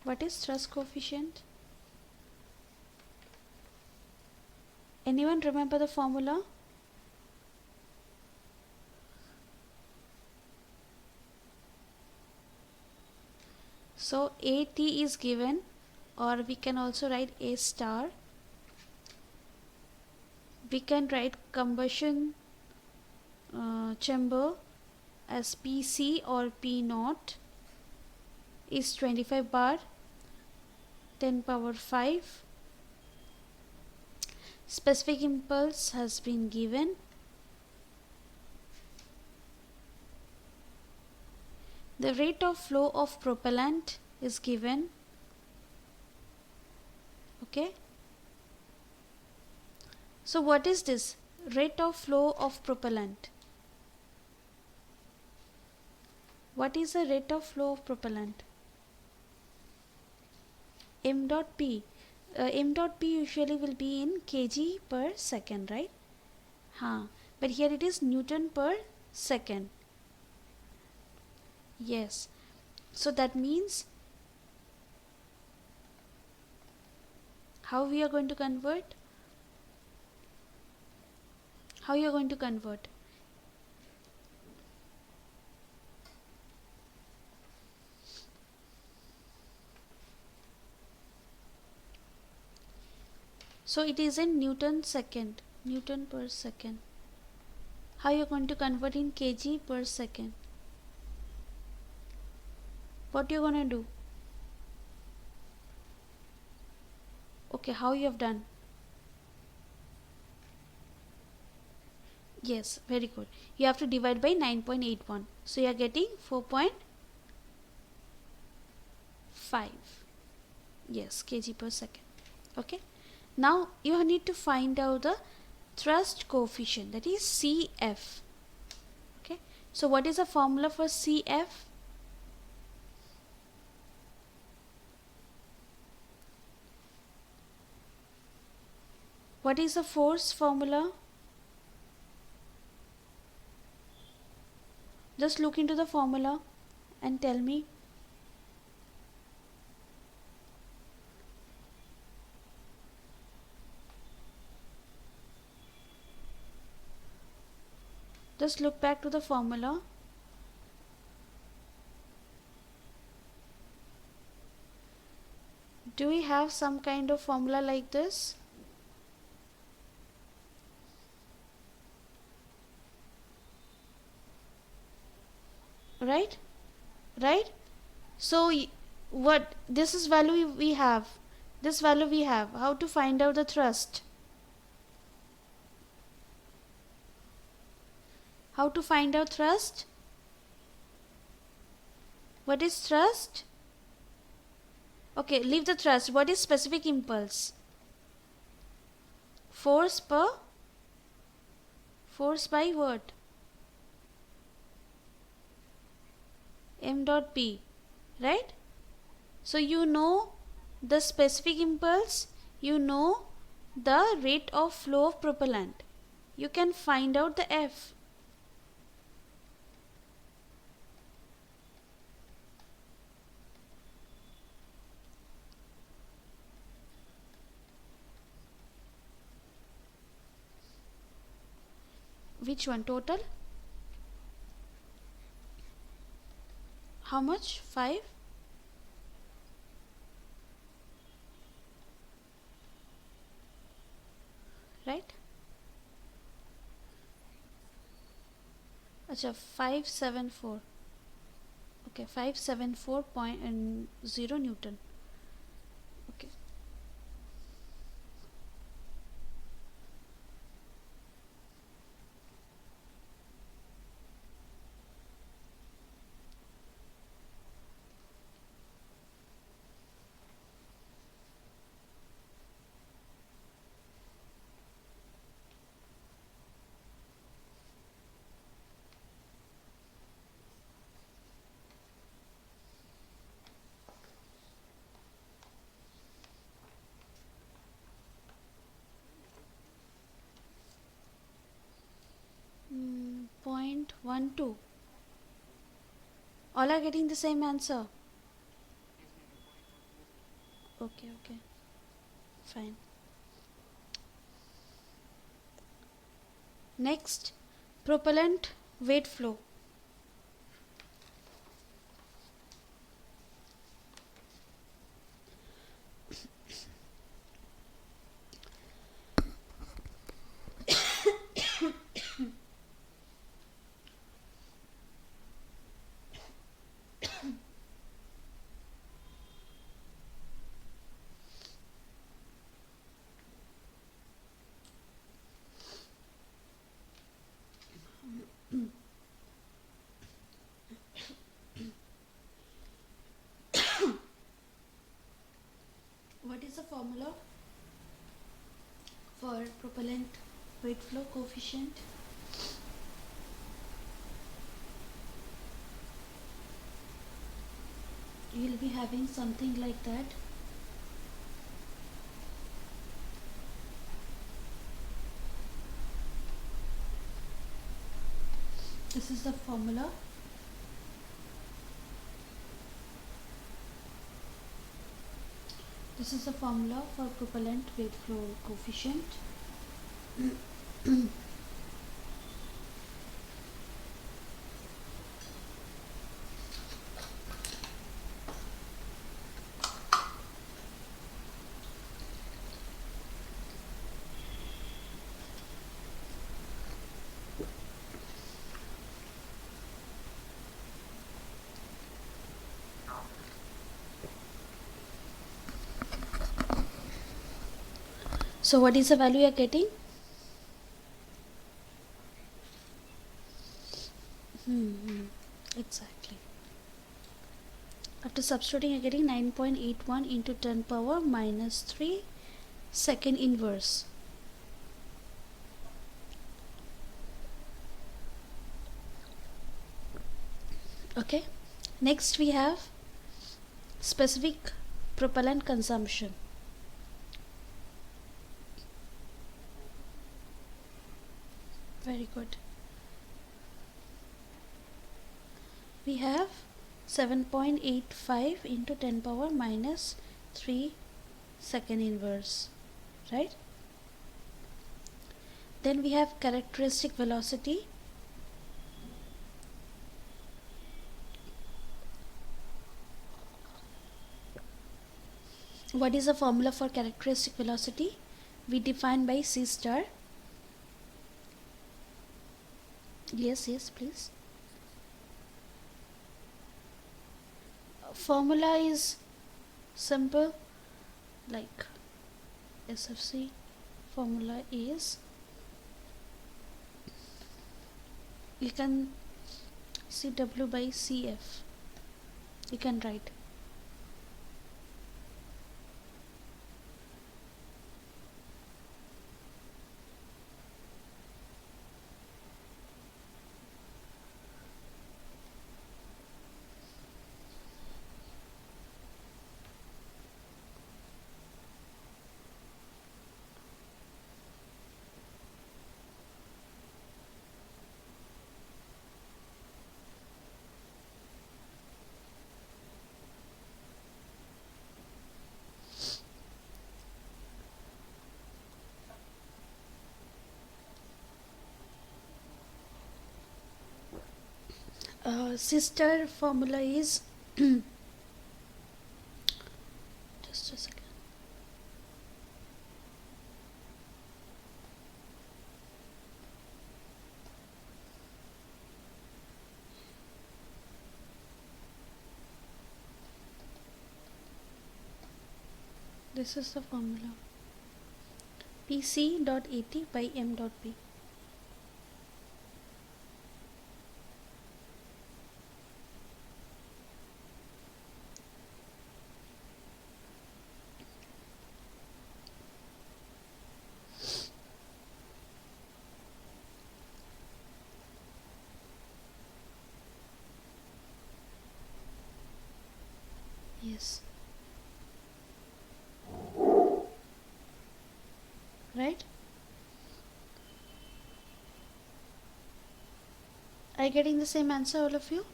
What is thrust coefficient? Anyone remember the formula? So AT is given, or we can also write A star. We can write combustion chamber as PC or P naught is 25 bar 10 power 5. Specific impulse has been given. The rate of flow of propellant is given. Okay. So what is this? Rate of flow of propellant. What is the rate of flow of propellant? M dot P. M dot P usually will be in kg per second, right? But here it is Newton per second. Yes. So that means how we are going to convert? How you are going to convert? So it is in Newton second, Newton per second. How you are going to convert in kg per second? What you are going to do? Okay, how you have done? Yes, very good. You have to divide by 9.81. So you are getting 4.5. Yes, kg per second. Okay. Now you need to find out the thrust coefficient, that is CF. Okay. So what is the formula for CF? What is the force formula? Just look into the formula and tell me. Just look back to the formula. Do we have some kind of formula like this? Right? Right? So what this is value we have. This value we have. How to find out the thrust? How to find out thrust? What is thrust? Okay, leave the thrust. What is specific impulse? Force by what? M dot P, right? So you know the specific impulse, you know the rate of flow of propellant. You can find out the F. Which one? Total? How much? 5? Right? Acha, 574. Okay, 574.0 Newton. Okay. Mm, 0.12. All are getting the same answer. Okay, okay. Fine. Next, propellant weight flow. formula for propellant weight flow coefficient. You will be having something like that. This is the formula. This is the formula for propellant weight flow coefficient. So what is the value you are getting? Exactly. After substituting, you are getting 9.81 into 10 power minus 3 second inverse. Okay. Next we have specific propellant consumption. Very good. We have 7.85 into 10 power minus 3 second inverse, right? Then we have characteristic velocity. What is the formula for characteristic velocity? We define by C star. Yes, please. Formula is simple, like SFC formula is, you can CW by CF, you can write. Sister formula is just a second. This is the formula, PC dot AT by M dot P. Yes. Right? Are you getting the same answer, all of you?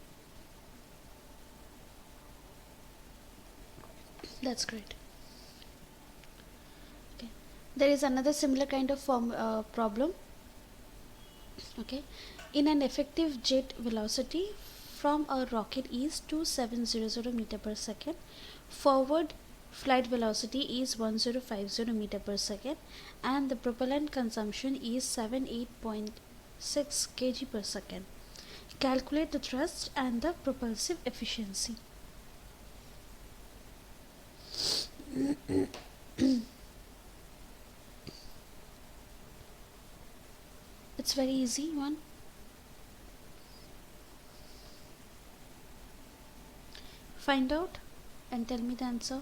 That's great. Okay. There is another similar kind of problem. Okay. In an effective jet velocity from a rocket is 2700 meter per second. Forward flight velocity is 1050 meter per second, and the propellant consumption is 78.6 kg per second. Calculate the thrust and the propulsive efficiency. It's very easy one. Find out and tell me the answer.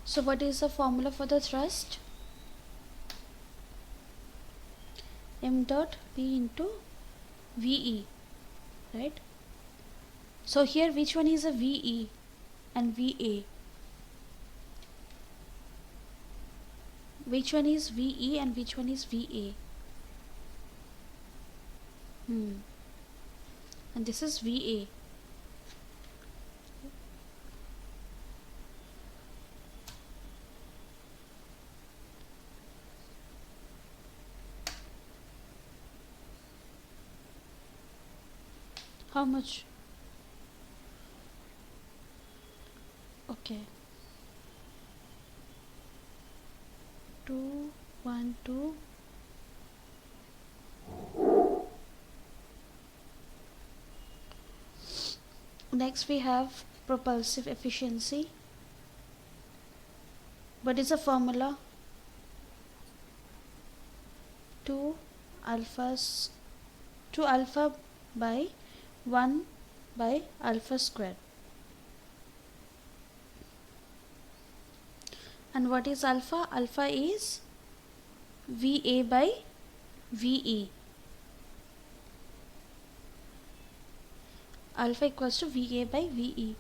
So what is the formula for the thrust? M dot V into VE, right? So here which one is a VE and VA? Which one is VE and which one is VA? And this is VA. How much? Okay. 2, 1, 2. Next we have propulsive efficiency. What is the formula? 2 alphas 2 alpha by 1 by alpha square. And what is alpha? Alpha is VA by VE. Alpha equals to VA by VE.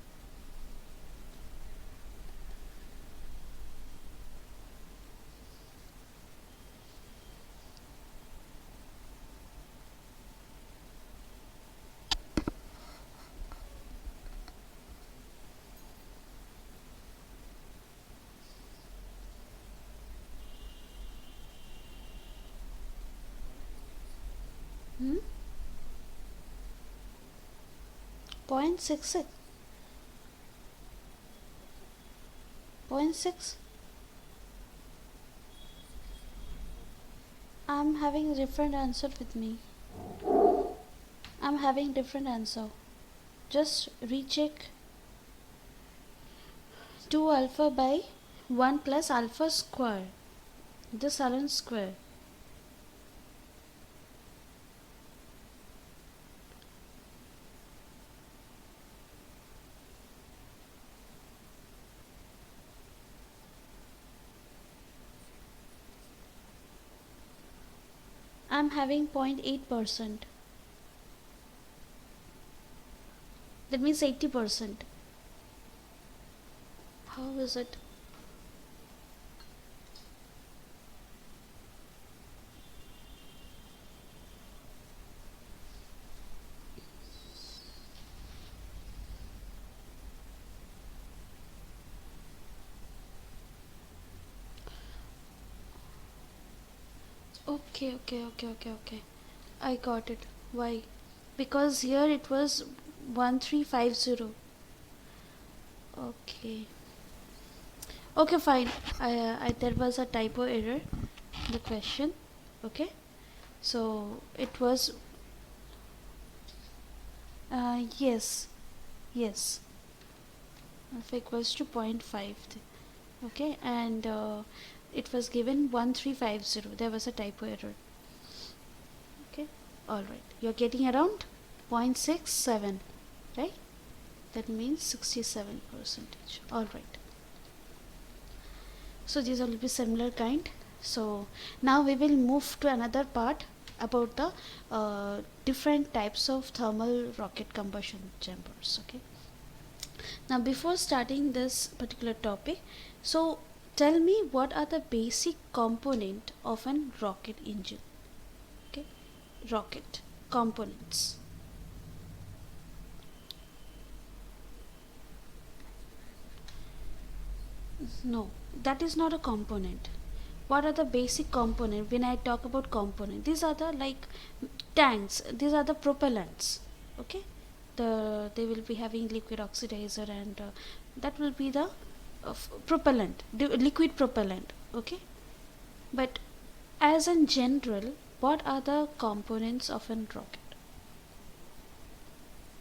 Hmm? 0.66. 0.6. I'm having different answer with me. I'm having different answer. Just recheck. 2 alpha by 1 plus alpha square. This alone square. I'm having 0.8%. That means 80%. How is it? Okay. I got it. Why? Because here it was 1350. Okay. Okay, fine. There was a typo error in the question. Okay. So it was yes. Alpha equals to 0.5. Okay, and it was given 1350. There was a typo error. Okay, alright. You're getting around 0.67, right? That means 67%. Alright. So these will be similar kind. So now we will move to another part about the different types of thermal rocket combustion chambers. Okay. Now before starting this particular topic, so tell me what are the basic component of an rocket engine. Okay, rocket components. No, that is not a component. What are the basic component? When I talk about component, these are the like tanks, these are the propellants. Okay, they will be having liquid oxidizer, and that will be the propellant, liquid propellant. Okay, but as in general, what are the components of an rocket?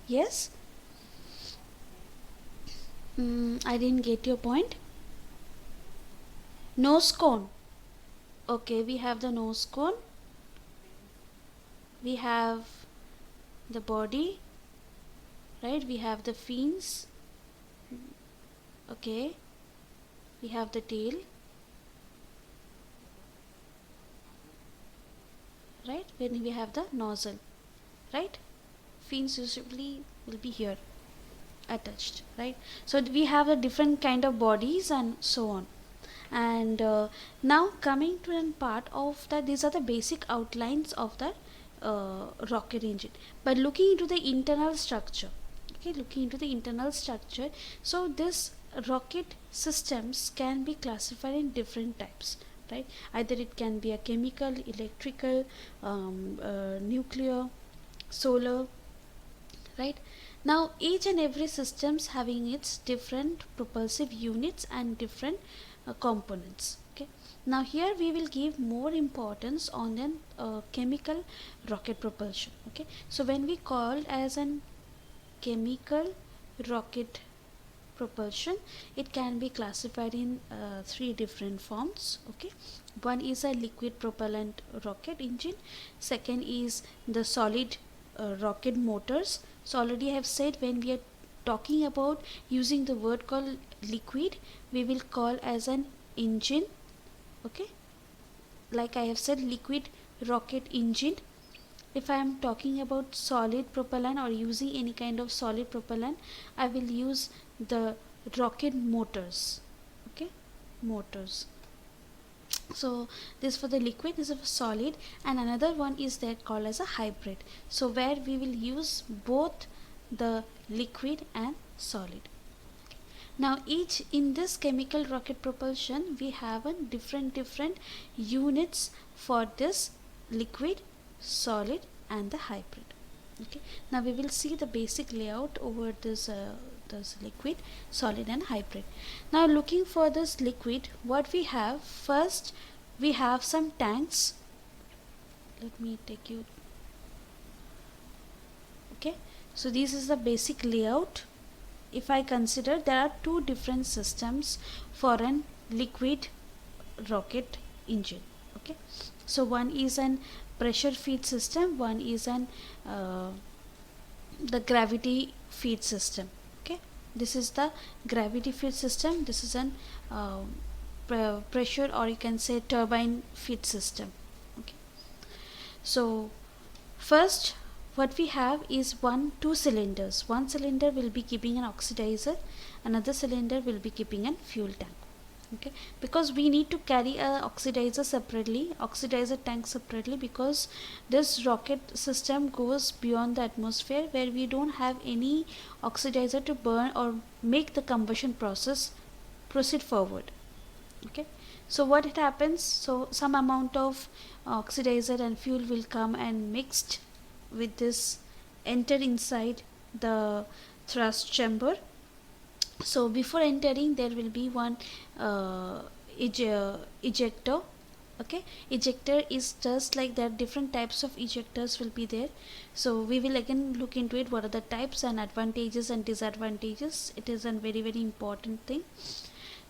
Yes. I didn't get your point. Nose cone. Okay, we have the nose cone, we have the body, right? We have the fins. Okay, we have the tail, right? When we have the nozzle, right? Fins usually will be here attached, right? So we have a different kind of bodies and so on. And now coming to an part of that, these are the basic outlines of the rocket engine. But looking into the internal structure, okay, looking into the internal structure, so this rocket systems can be classified in different types, right? Either it can be a chemical, electrical, nuclear, solar, right? Now each and every systems having its different propulsive units and different components. Okay, now here we will give more importance on an chemical rocket propulsion. Okay, so when we call as an chemical rocket propulsion, it can be classified in three different forms. Okay, one is a liquid propellant rocket engine, second is the solid rocket motors. So already I have said, when we are talking about using the word called liquid, we will call as an engine. Okay, like I have said, liquid rocket engine. If I am talking about solid propellant or using any kind of solid propellant, I will use the rocket motors. Okay, motors. So this for the liquid, this is for solid, and another one is that called as a hybrid. So where we will use both the liquid and solid. Now each in this chemical rocket propulsion, we have a different units for this liquid, solid and the hybrid. Okay, now we will see the basic layout over this liquid, solid and hybrid. Now looking for this liquid, what we have first, we have some tanks. Let me take you. Okay, so this is the basic layout. If I consider, there are two different systems for an liquid rocket engine. Okay, so one is an pressure feed system, one is an the gravity feed system. Okay, this is the gravity feed system, this is an pressure, or you can say turbine feed system. Okay, so first what we have is two cylinders. One cylinder will be keeping an oxidizer, another cylinder will be keeping a fuel tank. Okay, because we need to carry a oxidizer separately, oxidizer tank separately, because this rocket system goes beyond the atmosphere, where we don't have any oxidizer to burn or make the combustion process proceed forward. Okay, so what it happens, so some amount of oxidizer and fuel will come and mixed with this, enter inside the thrust chamber. So before entering, there will be one ejector. Okay, ejector is just like there are different types of ejectors will be there. So we will again look into it, what are the types and advantages and disadvantages. It is a very important thing.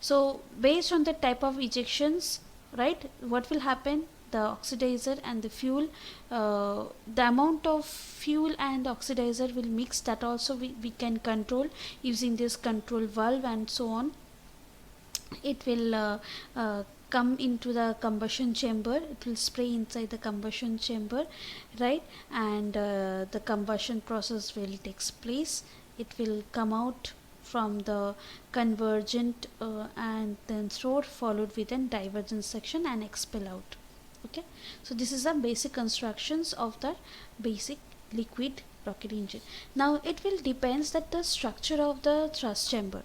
So based on the type of ejections, right, what will happen, the oxidizer and the fuel, the amount of fuel and oxidizer will mix, that also we can control using this control valve and so on. It will come into the combustion chamber, it will spray inside the combustion chamber, right, and the combustion process will takes place. It will come out from the convergent and then throat, followed with a divergent section and expel out. Okay, so this is the basic constructions of the basic liquid rocket engine. Now it will depends that the structure of the thrust chamber.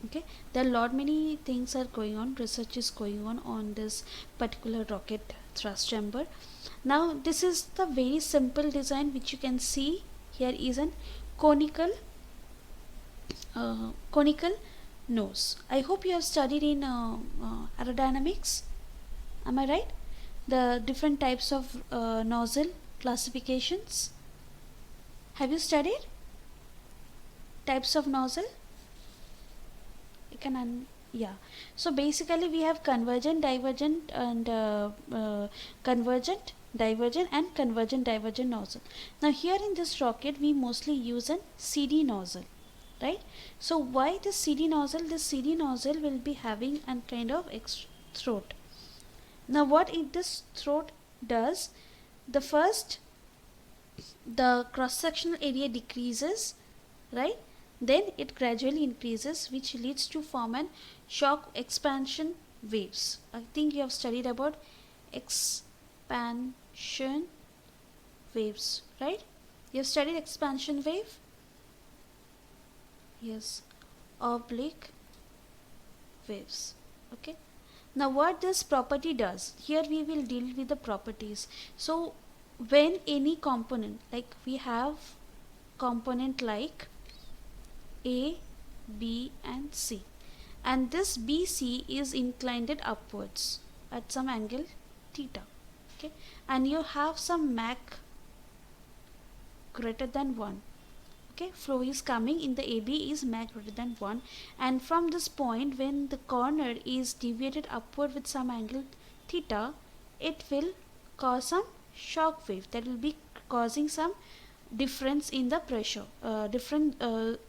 Okay, there are lot many things are going on, research is going on this particular rocket thrust chamber. Now this is the very simple design which you can see here is an conical nose. I hope you have studied in aerodynamics. Am I right? The different types of nozzle classifications. Have you studied types of nozzle? You can yeah. So basically we have convergent, divergent, and convergent, divergent, and convergent divergent nozzle. Now here in this rocket we mostly use a CD nozzle. right? So why the CD nozzle? The CD nozzle will be having a kind of throat. Now what this throat does, the first, the cross sectional area decreases, right? Then it gradually increases, which leads to form an shock expansion waves. I think you have studied about expansion waves, right? You have studied expansion wave? Yes, oblique waves. Okay. Now what this property does, here we will deal with the properties. So when any component, like we have component like A, B and C, and this BC is inclined upwards at some angle theta, okay, and you have some Mach greater than 1, okay, flow is coming in the AB is Mach greater than 1, and from this point when the corner is deviated upward with some angle theta, it will cause some shock wave that will be causing some difference in the pressure. Different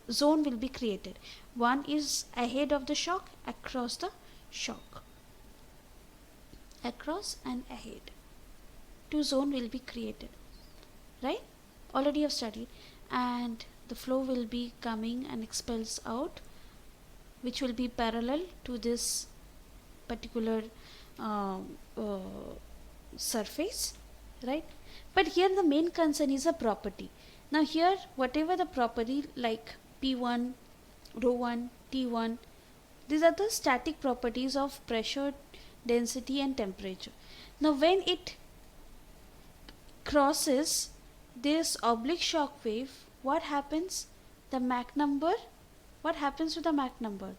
zone will be created. One is ahead of the shock, across the shock, across and ahead. Two zone will be created, right? Already have studied. And the flow will be coming and expels out, which will be parallel to this particular surface, right? But here the main concern is a property. Now here whatever the property like P1, ρ1, T1, these are the static properties of pressure, density and temperature. Now when it crosses this oblique shock wave, what happens? The Mach number, what happens to the Mach number?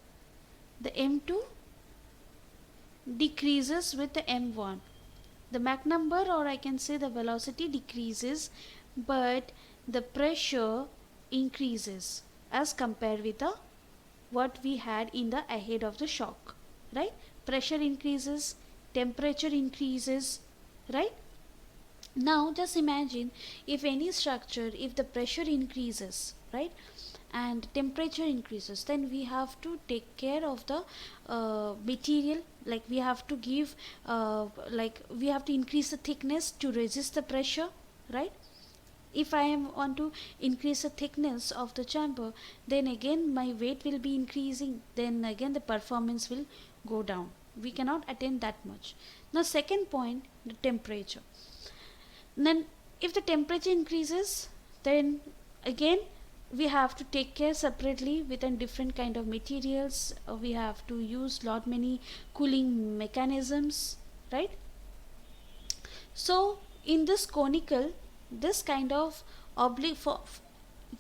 The M2 decreases with the M1. The Mach number, or I can say the velocity, decreases, but the pressure increases as compared with the what we had in the ahead of the shock, right? Pressure increases, temperature increases, right? Now just imagine if any structure, if the pressure increases, right, and temperature increases, then we have to take care of the material, like we have to give like we have to increase the thickness to resist the pressure, right? If I want to increase the thickness of the chamber, then again my weight will be increasing, then again the performance will go down. We cannot attain that much. Now second point, the temperature. Then if the temperature increases, then again we have to take care separately with a different kind of materials. We have to use lot many cooling mechanisms, right? So in this conical, this kind of oblique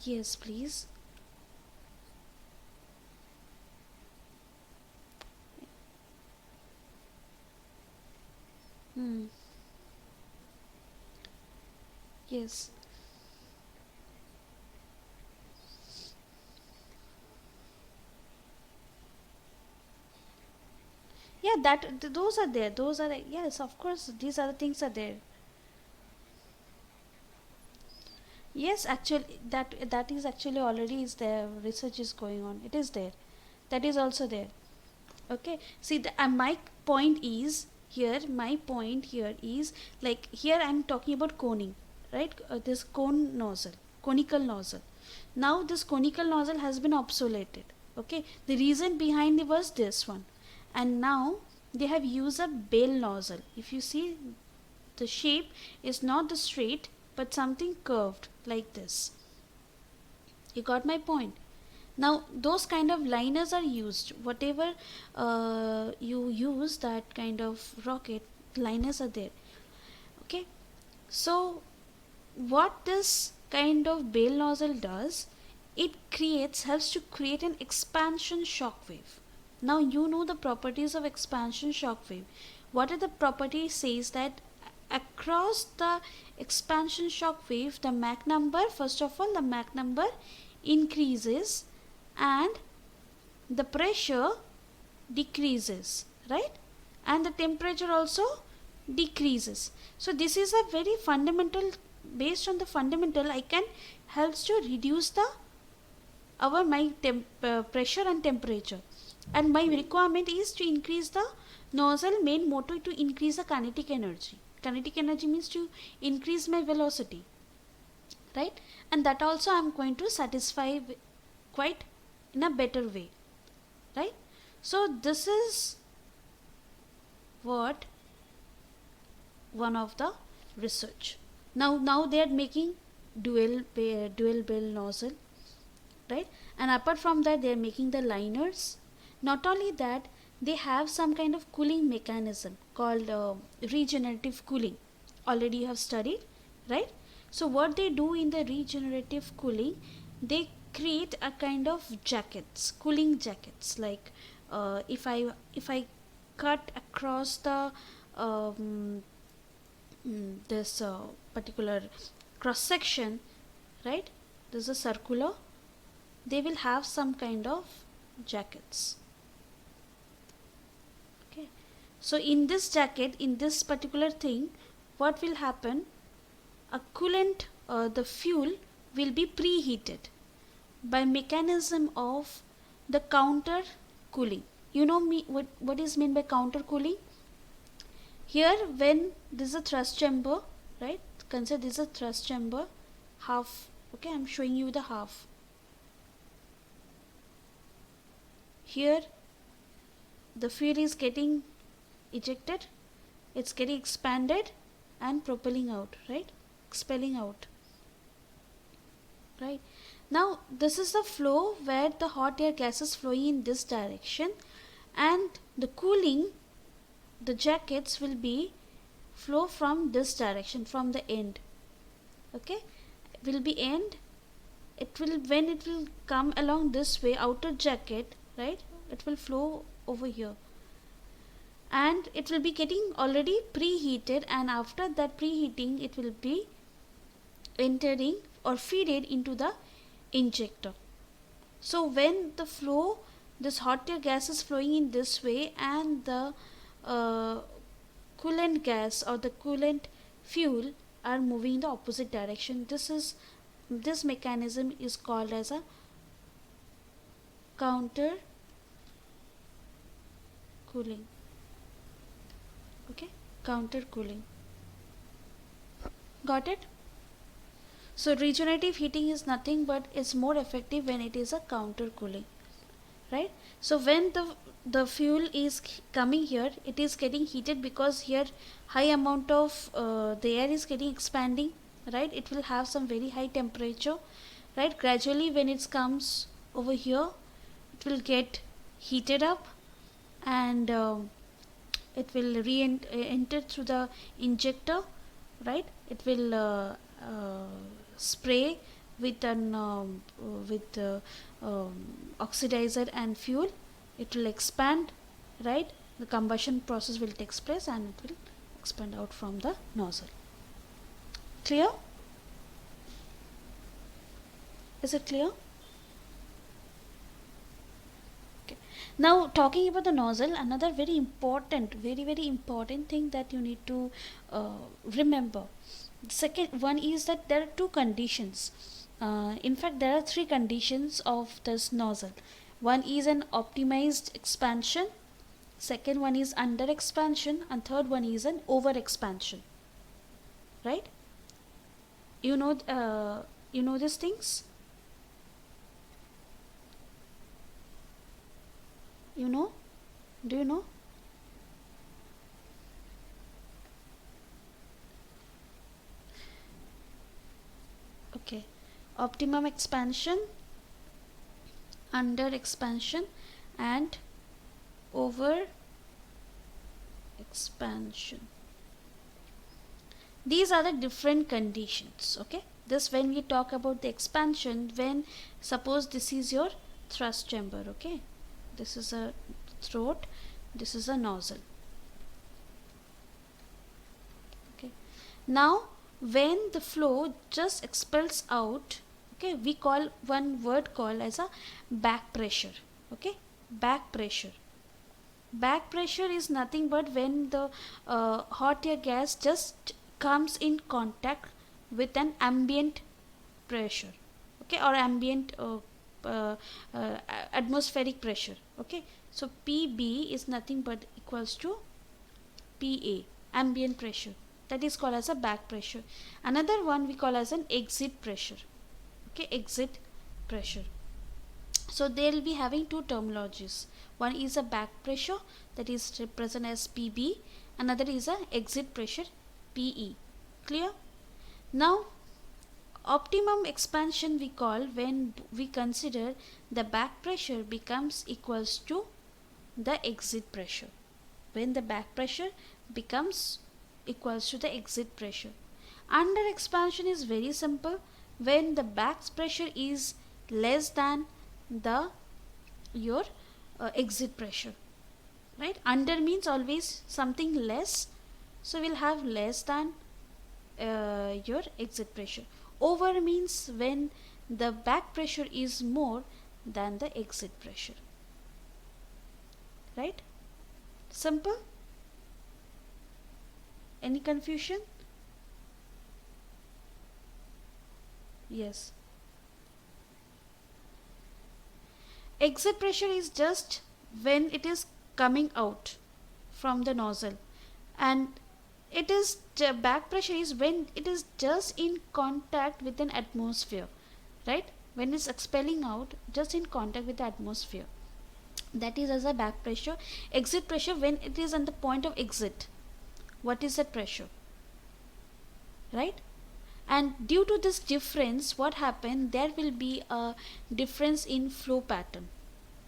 yes please. Yes. Yeah, those are there. Those are, yes, of course, these other things are there. Yes, actually, that is actually already is there. Research is going on. It is there. That is also there. Okay. See, my point is here. My point here is like here I am talking about coning, right? This cone nozzle, conical nozzle. Now this conical nozzle has been obsoleted. Okay. The reason behind it was this one, and now they have used a bale nozzle. If you see, the shape is not the straight but something curved like this. You got my point? Now those kind of liners are used. Whatever you use, that kind of rocket, liners are there. Okay. So what this kind of bale nozzle does, it helps to create an expansion shock wave. Now you know the properties of expansion shock wave. What are the properties? Says that across the expansion shock wave, the Mach number, first of all the Mach number increases and the pressure decreases, right? And the temperature also decreases. So this is a very fundamental, based on the fundamental I can helps to reduce the pressure and temperature, and my requirement is to increase the nozzle main motor to increase the kinetic energy. Kinetic energy means to increase my velocity, right? And that also I am going to satisfy quite in a better way, right? So this is what one of the research. Now they are making dual bell nozzle, right? And apart from that, they are making the liners. Not only that, they have some kind of cooling mechanism called regenerative cooling. Already you have studied, right? So what they do in the regenerative cooling, they create a kind of jackets, cooling jackets. Like if I cut across the this particular cross section, right? This is a circular. They will have some kind of jackets. Okay. So in this jacket, in this particular thing, what will happen? A coolant, the fuel will be preheated by mechanism of the counter cooling. You know what is meant by counter cooling? Here, when this is a thrust chamber, right? Consider this is a thrust chamber, half. Okay, I'm showing you the half. Here, the fuel is getting ejected, it's getting expanded and propelling out, right? Expelling out, right? Now, this is the flow where the hot air gas is flowing in this direction, and the cooling, the jackets will be flow from this direction, from the end. Okay, will be end. It will, when it will come along this way, outer jacket, right? It will flow over here, and it will be getting already preheated, and after that preheating, it will be entering or feeded into the injector. So when the flow, this hot air gas is flowing in this way, and the coolant gas or the coolant fuel are moving in the opposite direction. This mechanism is called as a counter cooling. Okay, counter cooling. Got it? So regenerative heating is nothing but it's more effective when it is a counter cooling, right? So when the fuel is coming here, it is getting heated because here high amount of the air is getting expanding, right? It will have some very high temperature, right? Gradually when it comes over here, it will get heated up, and it will enter through the injector, right? It will spray with an oxidizer and fuel. It will expand, right? The combustion process will take place, and it will expand out from the nozzle. Clear? Is it clear? Okay. Now talking about the nozzle, another very important thing that you need to remember. Second one is that there are two conditions. In fact, there are three conditions of this nozzle. One is an optimized expansion, second one is under expansion, and third one is an over expansion, right? You know these things? You know? Do you know? Okay. Optimum expansion, under expansion, and over expansion. These are the different conditions. Okay, this when we talk about the expansion, when suppose this is your thrust chamber. Okay, this is a throat, this is a nozzle. Okay, now when the flow just expels out, okay, we call one word called as a back pressure. Okay, back pressure. Back pressure is nothing but when the hot air gas just comes in contact with an ambient pressure, okay, or ambient atmospheric pressure. Okay, so PB is nothing but equals to PA, ambient pressure. That is called as a back pressure. Another one we call as an exit pressure. Okay, exit pressure. So they will be having two terminologies. One is a back pressure, that is represented as PB. Another is a exit pressure, PE. Clear? Now optimum expansion we call when we consider the back pressure becomes equals to the exit pressure. When the back pressure becomes equals to the exit pressure. Under expansion is very simple. When the back pressure is less than the your exit pressure, right? Under means always something less, so we'll have less than your exit pressure. Over means when the back pressure is more than the exit pressure, right? Simple? Any confusion? Yes. Exit pressure is just when it is coming out from the nozzle, and it is back pressure is when it is just in contact with an atmosphere, right? When it's expelling out just in contact with the atmosphere, that is as a back pressure. Exit pressure when it is on the point of exit. What is that pressure, right? And due to this difference, what happened, there will be a difference in flow pattern.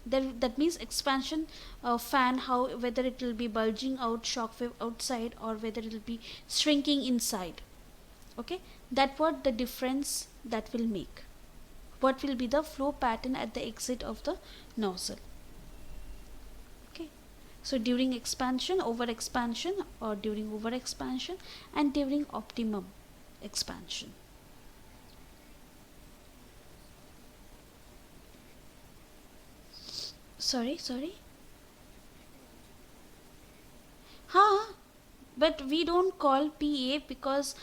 That means expansion fan, how whether it will be bulging out, shock wave outside, or whether it will be shrinking inside. Okay, that what the difference that will make. What will be the flow pattern at the exit of the nozzle. Okay, so during expansion, over expansion, or during over expansion, and during optimum expansion. Sorry. Huh? But we don't call PA because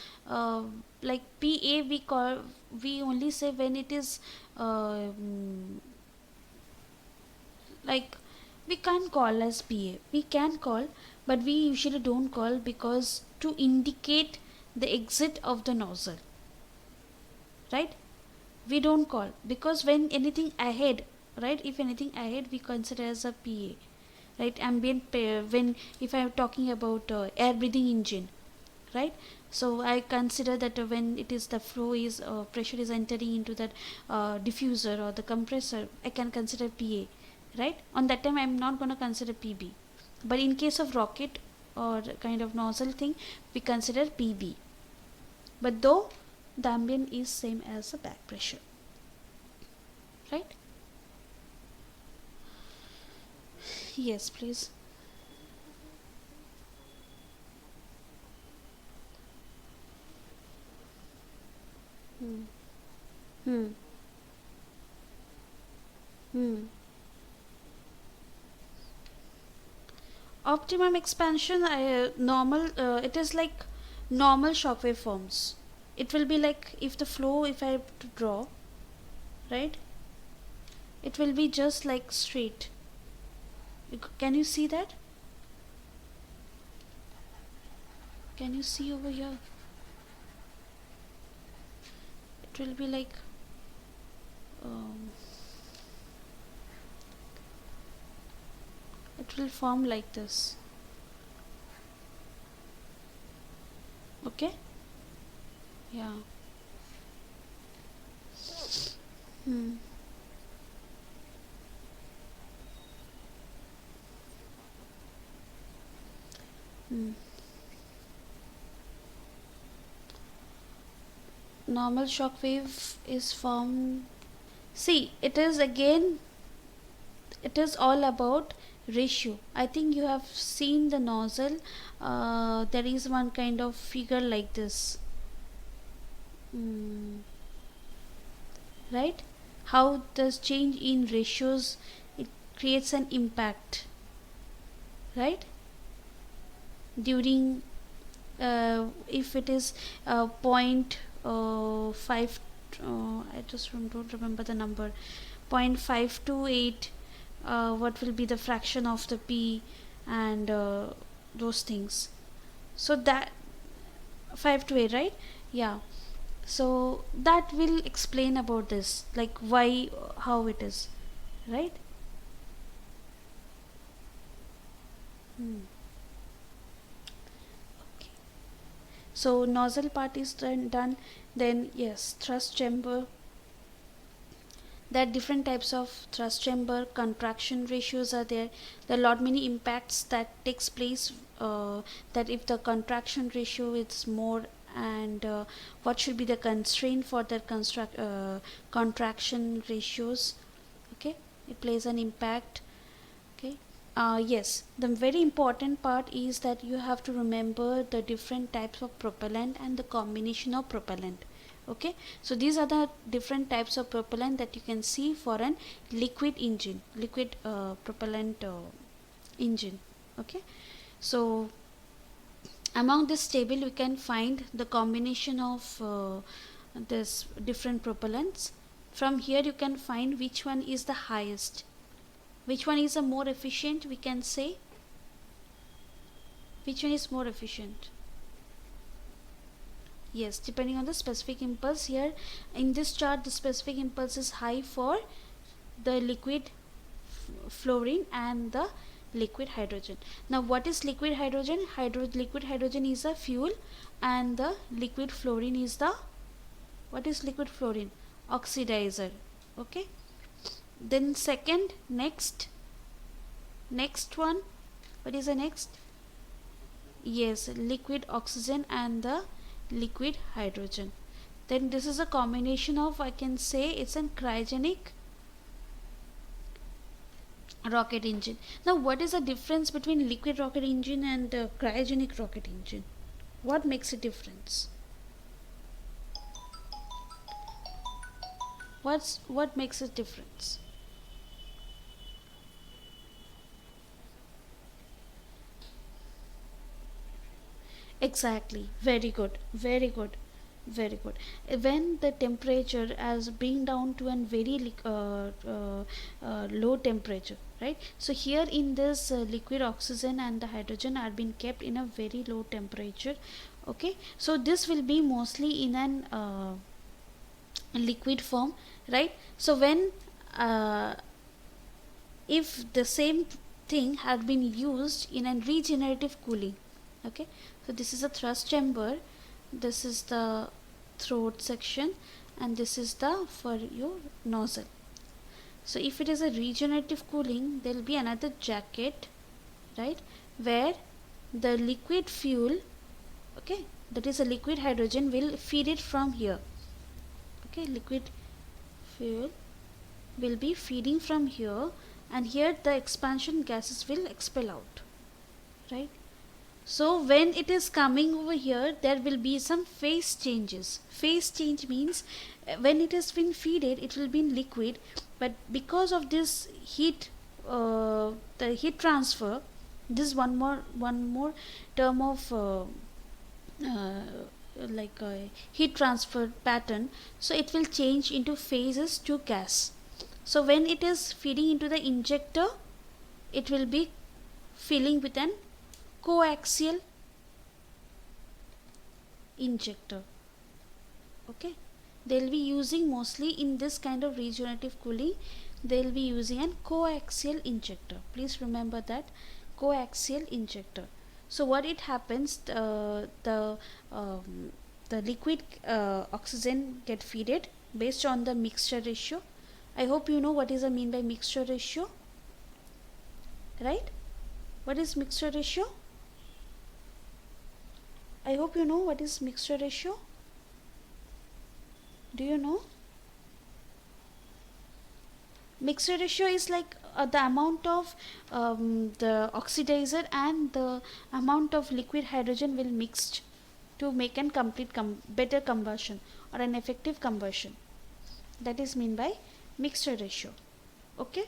like PA we only say when it is like we can't call as PA. We can call, but we usually don't call because to indicate the exit of the nozzle, right? We don't call because when anything ahead, right? If anything ahead, we consider as a PA, right? Ambient when if I am talking about air breathing engine, right? So I consider that when it is the flow is pressure is entering into that diffuser or the compressor, I can consider PA, right? On that time I am not going to consider PB, but in case of rocket or kind of nozzle thing, we consider PB. But though the ambient is same as the back pressure, right? Yes, please. Hmm. Hmm. Hmm. Optimum expansion, normal. It is like normal shockwave forms. It will be like if the flow, if I have to draw, right? It will be just like straight. Can you see that? Can you see over here? It will be like um, it will form like this. Okay? Yeah. Hmm. Hmm. Normal shock wave is formed. See, it is again, it is all about ratio. I think you have seen the nozzle. There is one kind of figure like this. Hmm. Right? How does change in ratios, it creates an impact, right? During if it is point 5, I just don't remember the number, 0.528, what will be the fraction of the P, and those things. So that 5 to 8, right? Yeah. So that will explain about this, like why, how it is, right? Okay. So nozzle part is done. Then yes, thrust chamber. There are different types of thrust chamber. Contraction ratios are there. There are lot many impacts that takes place, that if the contraction ratio is more, and what should be the constraint for that contraction ratios. Okay, it plays an impact. Okay. Yes, the very important part is that you have to remember the different types of propellant and the combination of propellant. Okay, so these are the different types of propellant that you can see for an liquid engine, liquid propellant engine. Okay, so among this table we can find the combination of this different propellants. From here you can find which one is the highest, which one is a more efficient, we can say. Which one is more efficient? Yes, depending on the specific impulse. Here in this chart the specific impulse is high for the liquid fluorine and the liquid hydrogen. Now what is liquid hydrogen? Liquid hydrogen is a fuel, and the liquid fluorine is the, what is liquid fluorine? Oxidizer. Okay, then second, next one, what is the next? Yes, liquid oxygen and the liquid hydrogen. Then this is a combination of, I can say it's a cryogenic rocket engine. Now what is the difference between liquid rocket engine and cryogenic rocket engine? What makes a difference? What makes a difference? Exactly. Very good. Very good. Very good. When the temperature as bring down to a very low temperature, right? So here in this liquid oxygen and the hydrogen are being kept in a very low temperature. Okay, so this will be mostly in an liquid form, right? So when if the same thing had been used in a regenerative cooling, okay, so this is a thrust chamber, this is the throat section, and this is the for your nozzle. So if it is a regenerative cooling, there will be another jacket, right, where the liquid fuel, okay, that is a liquid hydrogen, will feed it from here. Okay, liquid fuel will be feeding from here, and here the expansion gases will expel out, right? So when it is coming over here, there will be some phase changes. Phase change means when it has been feeded, it will be in liquid, but because of this heat, the heat transfer, this one more term of like a heat transfer pattern, so it will change into phases to gas. So when it is feeding into the injector, it will be filling with an coaxial injector. Okay, they'll be using mostly in this kind of regenerative cooling, they'll be using an coaxial injector. Please remember that, coaxial injector. So what it happens, the liquid oxygen get feeded based on the mixture ratio. I hope you know what is the mean by mixture ratio, right? What is mixture ratio? I hope you know what is mixture ratio. Do you know? Mixture ratio is like the amount of the oxidizer and the amount of liquid hydrogen will mixed to make an complete better combustion or an effective combustion. That is mean by mixture ratio. Okay,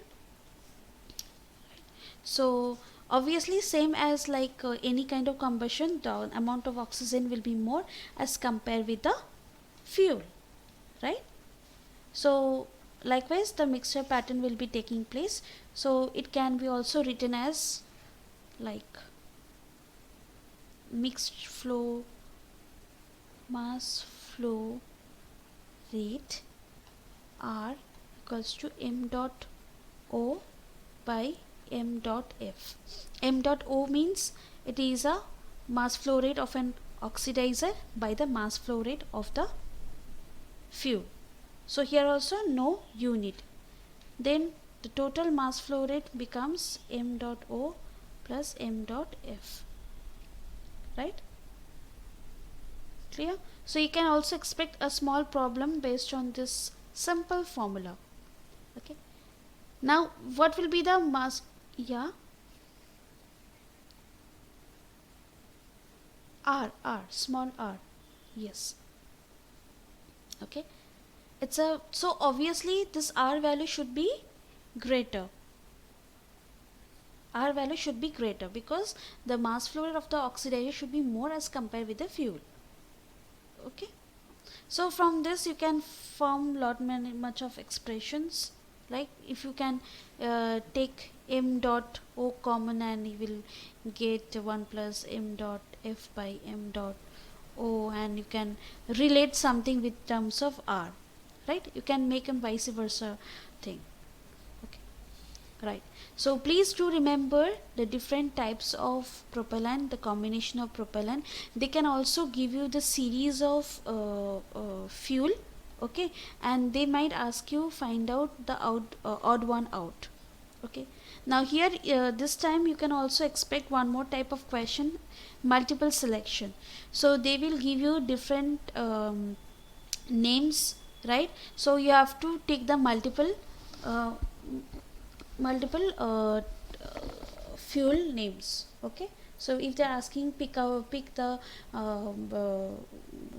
so obviously same as like any kind of combustion, the amount of oxygen will be more as compared with the fuel, right? So likewise the mixture pattern will be taking place. So it can be also written as like mixed flow mass flow rate R equals to m dot O by m dot F. M dot O means it is a mass flow rate of an oxidizer by the mass flow rate of the fuel. So here also no unit. Then the total mass flow rate becomes m dot O plus m dot F. Right? Clear? So you can also expect a small problem based on this simple formula. Okay. Now what will be the mass? Yeah. R, small r. Yes. Okay. It's a, so obviously this R value should be greater. R value should be greater because the mass flow rate of the oxidizer should be more as compared with the fuel. Okay. So from this you can form much of expressions, like if you can take m dot O common and you will get 1 plus m dot F by m dot O, and you can relate something with terms of R, right? You can make a vice versa thing. Okay, right. So please do remember the different types of propellant, the combination of propellant. They can also give you the series of fuel, okay, and they might ask you find out the odd one out. Okay, now here this time you can also expect one more type of question, multiple selection. So they will give you different names, right? So you have to take the multiple fuel names. Okay, so if they are asking pick the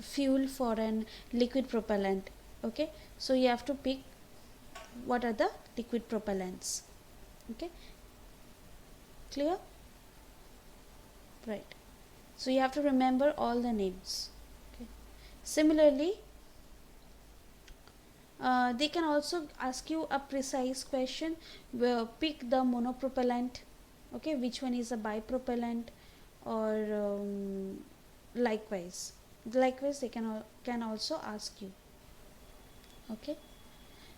fuel for an liquid propellant, okay, so you have to pick what are the liquid propellants. Okay, clear? Right. So you have to remember all the names. Okay. Similarly, they can also ask you a precise question where pick the monopropellant, okay, which one is a bipropellant, or likewise they can also ask you. Okay,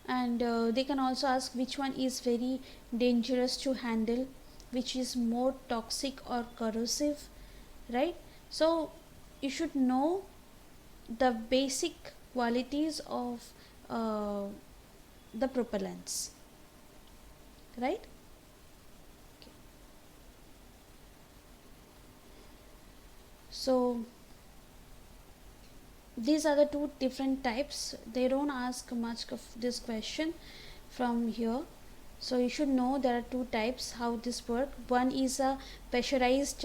and they can also ask which one is very dangerous to handle, which is more toxic or corrosive, right? So you should know the basic qualities of the propellants, right? Okay. So these are the two different types. They don't ask much of this question from here, so you should know there are two types how this work. One is a pressurized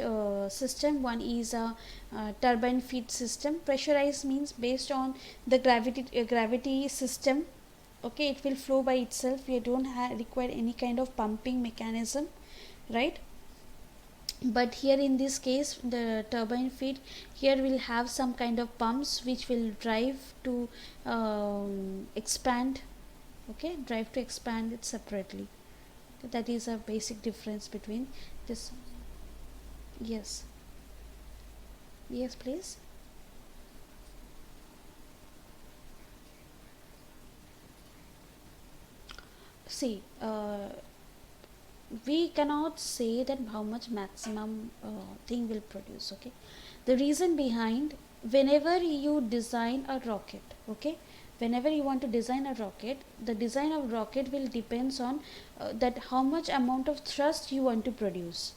system, one is a turbine feed system. Pressurized means based on the gravity system, okay, it will flow by itself. We don't require any kind of pumping mechanism, right? But here in this case the turbine feed, here will have some kind of pumps which will drive to expand, okay, drive to expand it separately. That is a basic difference between this. Yes, yes please. See, we cannot say that how much maximum thing will produce. Okay, the reason behind, whenever you design a rocket, okay, whenever you want to design a rocket, the design of rocket will depends on that how much amount of thrust you want to produce.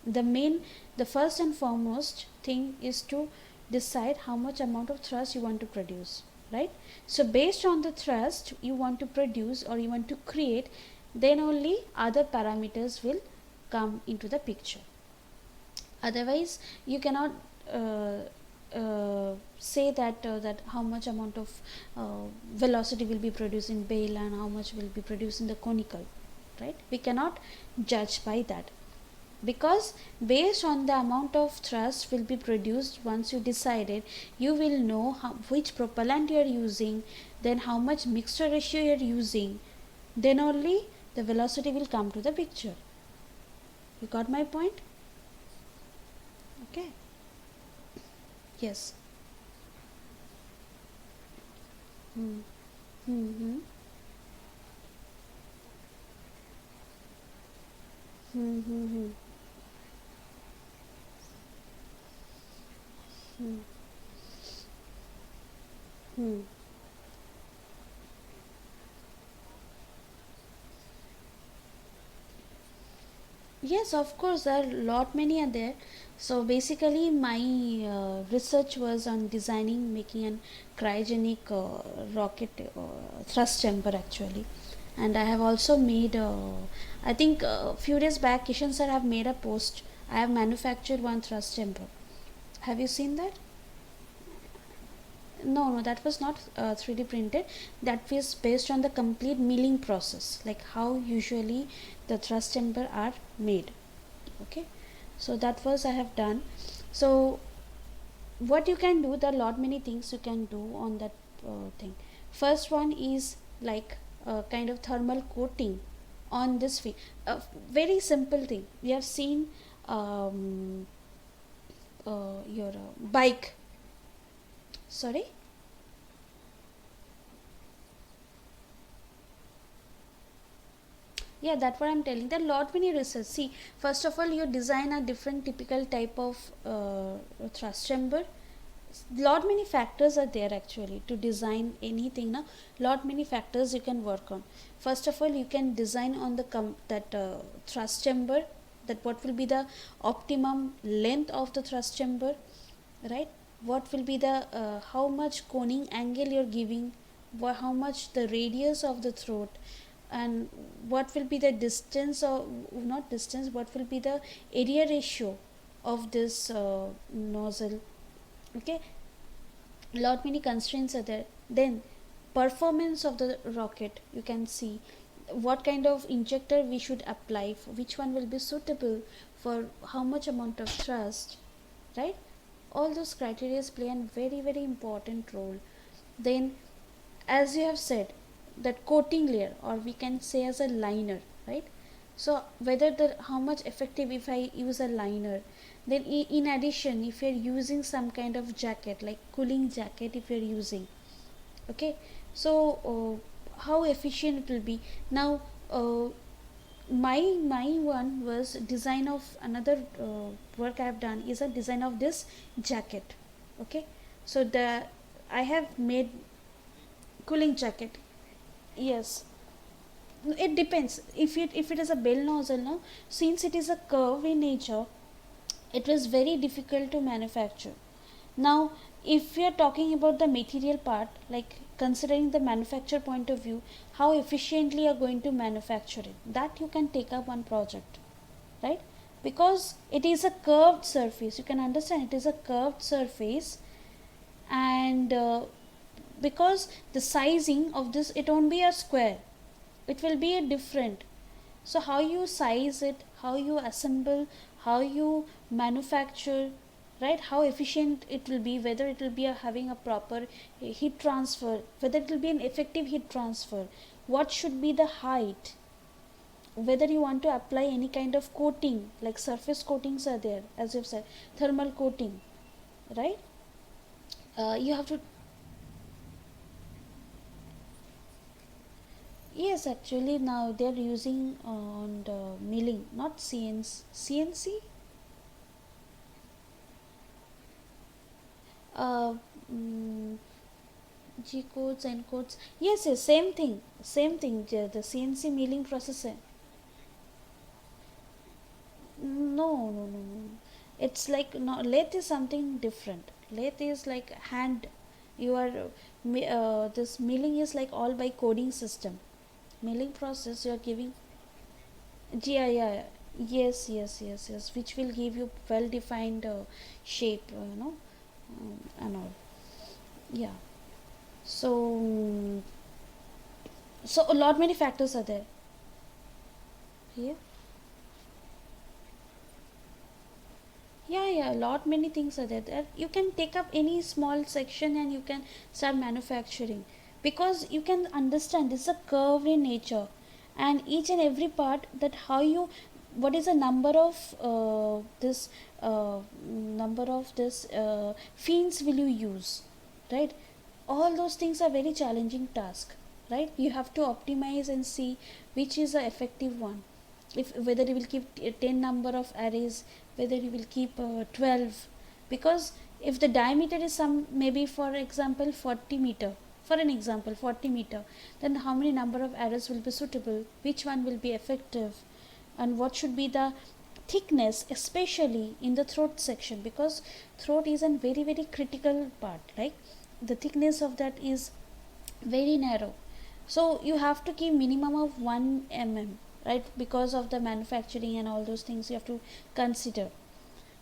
The first and foremost thing is to decide how much amount of thrust you want to produce, right? So based on the thrust you want to produce or you want to create, then only other parameters will come into the picture. Otherwise you cannot say that that how much amount of velocity will be produced in bale and how much will be produced in the conical, right? We cannot judge by that, because based on the amount of thrust will be produced, once you decided, you will know which propellant you are using, then how much mixture ratio you're using, then only the velocity will come to the picture. You got my point? Okay. Yes. Hmm. Hmm. Hmm. Hmm. Hmm. Hmm. Hmm. Yes, of course, there are lot many are there. So basically, my research was on designing, making an cryogenic rocket thrust chamber actually, and I have also made. I think a few days back, Kishan sir have made a post. I have manufactured one thrust chamber. Have you seen that? No, that was not 3D printed. That was based on the complete milling process, like how usually the thrust chamber are made. Okay, so that was I have done. So what you can do, there are lot many things you can do on that thing. First one is like a kind of thermal coating on this thing. A very simple thing we have seen. Your bike, sorry. Yeah, that's what I'm telling. There are lot many research. See, first of all, you design a different typical type of thrust chamber. Lot many factors are there actually to design anything. Now, lot many factors you can work on. First of all, you can design on the that thrust chamber. That what will be the optimum length of the thrust chamber, right? What will be the how much coning angle you're giving, how much the radius of the throat, and what will be the distance, or not distance, what will be the area ratio of this nozzle. Okay, lot many constraints are there. Then performance of the rocket, you can see what kind of injector we should apply, for which one will be suitable for how much amount of thrust, right? All those criteria play a very very important role. Then, as you have said, that coating layer, or we can say as a liner, right? So whether the how much effective if I use a liner. Then in addition, if you're using some kind of jacket, like cooling jacket if you're using, okay, so how efficient it will be. Now my one was design of another work I have done is a design of this jacket. Okay, so the I have made cooling jacket. Yes, it depends. If it is a bell nozzle, no, since it is a curve in nature, it was very difficult to manufacture. Now, if we are talking about the material part, like considering the manufacture point of view, how efficiently you are going to manufacture it, that you can take up one project, right? Because it is a curved surface, you can understand it is a curved surface, and because the sizing of this, it won't be a square, it will be a different. So how you size it, how you assemble, how you manufacture, right? How efficient it will be, whether it will be having a proper heat transfer, whether it will be an effective heat transfer, what should be the height, whether you want to apply any kind of coating, like surface coatings are there, as you've said, thermal coating, right? You have to. Yes, actually now they're using on the milling, not CNC. Uh, mm, G codes and codes. Yes, yes, same thing, same thing. The CNC milling processor. No, no, no, no. It's like no. Lathe is something different. Lathe is like hand. You are this milling is like all by coding system. Milling process you are giving. Yeah, yeah. Yes, yes, yes, yes. Which will give you well defined shape. And all. Yeah. So so a lot many factors are there. Yeah. Yeah, a lot many things are there. You can take up any small section and you can start manufacturing. because you can understand this is a curve in nature, and each and every part, that how you, what is the this number of this fiends will you use, right? All those things are very challenging task, right? You have to optimize and see which is the effective one, if whether you will keep 10 number of arrays, whether you will keep 12, because if the diameter is some, maybe for example 40 meter, for an example 40 meter, then how many number of arrows will be suitable, which one will be effective, and what should be the thickness, especially in the throat section, because throat is a very very critical part, like the thickness of that is very narrow. So you have to keep minimum of 1 mm, right? Because of the manufacturing and all those things you have to consider.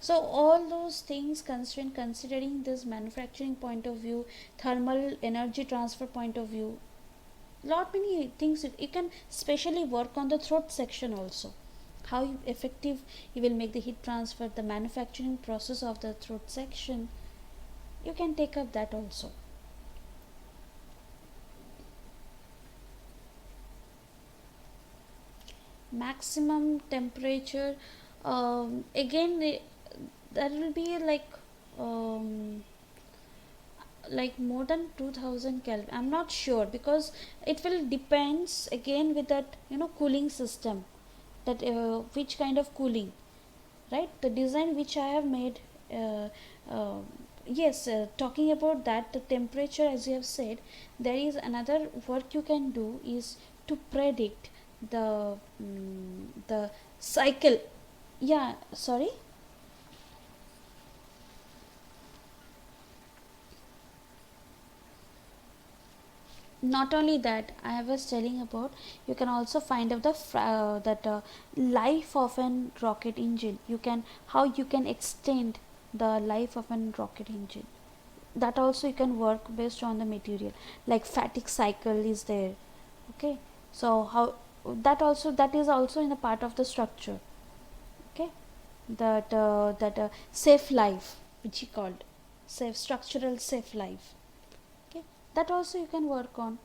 So all those things considering this manufacturing point of view, thermal energy transfer point of view, lot many things you can specially work on the throat section also, how effective you will make the heat transfer, the manufacturing process of the throat section, you can take up that also. Maximum temperature, again that will be like more than 2000 Kelvin. I'm not sure, because it will depends again with that, cooling system, that which kind of cooling, right? The design which I have made, uh, uh, yes, talking about that, the temperature, as you have said, there is another work you can do is to predict the cycle. Yeah, sorry. Not only that, I was telling about, you can also find out the that life of an rocket engine, you can, how you can extend the life of an rocket engine, that also you can work based on the material, like fatigue cycle is there. Okay, so how that is also in a part of the structure. Okay, that safe life, which he called safe structural safe life. Okay, that also you can work on.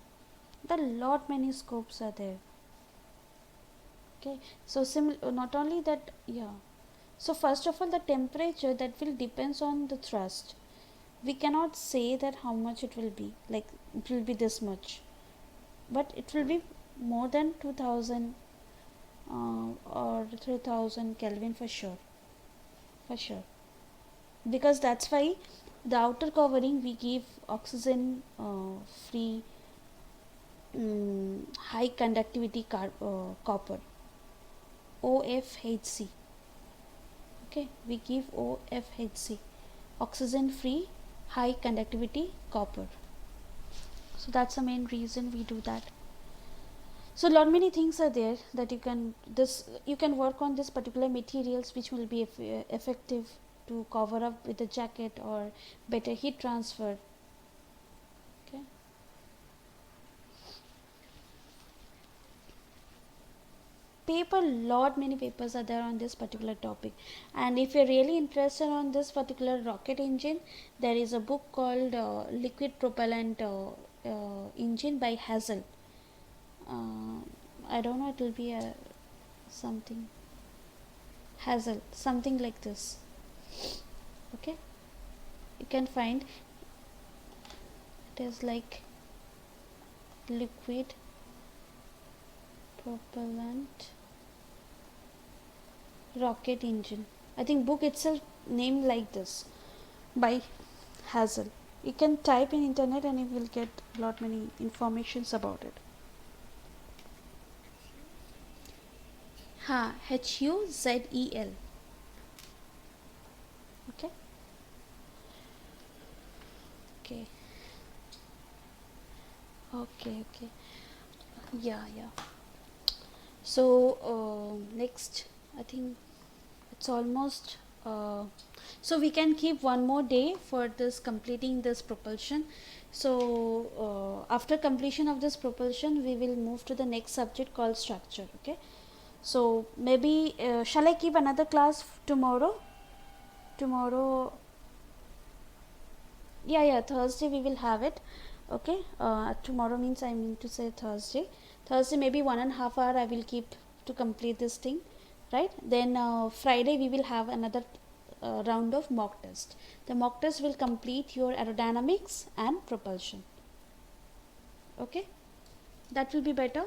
The lot many scopes are there. Okay, so not only that, yeah, so first of all, the temperature, that will depends on the thrust. We cannot say that how much it will be, like it will be this much, but it will be more than 2000 or 3000 Kelvin for sure, for sure, because that's why the outer covering we give oxygen free high conductivity copper, OFHC. Okay, we give OFHC, oxygen free high conductivity copper. So that's the main reason we do that. So lot many things are there that you can work on this particular materials, which will be effective to cover up with the jacket or better heat transfer. Okay, paper, lot many papers are there on this particular topic, and if you're really interested on this particular rocket engine, there is a book called liquid propellant engine by Hazel. uh, I don't know, it will be a something Hazel, something like this. Okay, you can find, it is like liquid propellant rocket engine. I think book itself named like this by Hazel. You can type in internet and you will get lot many informations about it. Ha, Huzel. Okay. Okay. Okay. Yeah. So next, I think it's almost so we can keep one more day for this completing this propulsion. So after completion of this propulsion, we will move to the next subject called structure. Okay, so maybe shall I keep another class tomorrow? Yeah, Thursday we will have it. Okay, tomorrow means I mean to say Thursday. Thursday maybe 1.5 hour I will keep to complete this thing, right? Then Friday we will have another round of mock test. The mock test will complete your aerodynamics and propulsion. Okay, that will be better.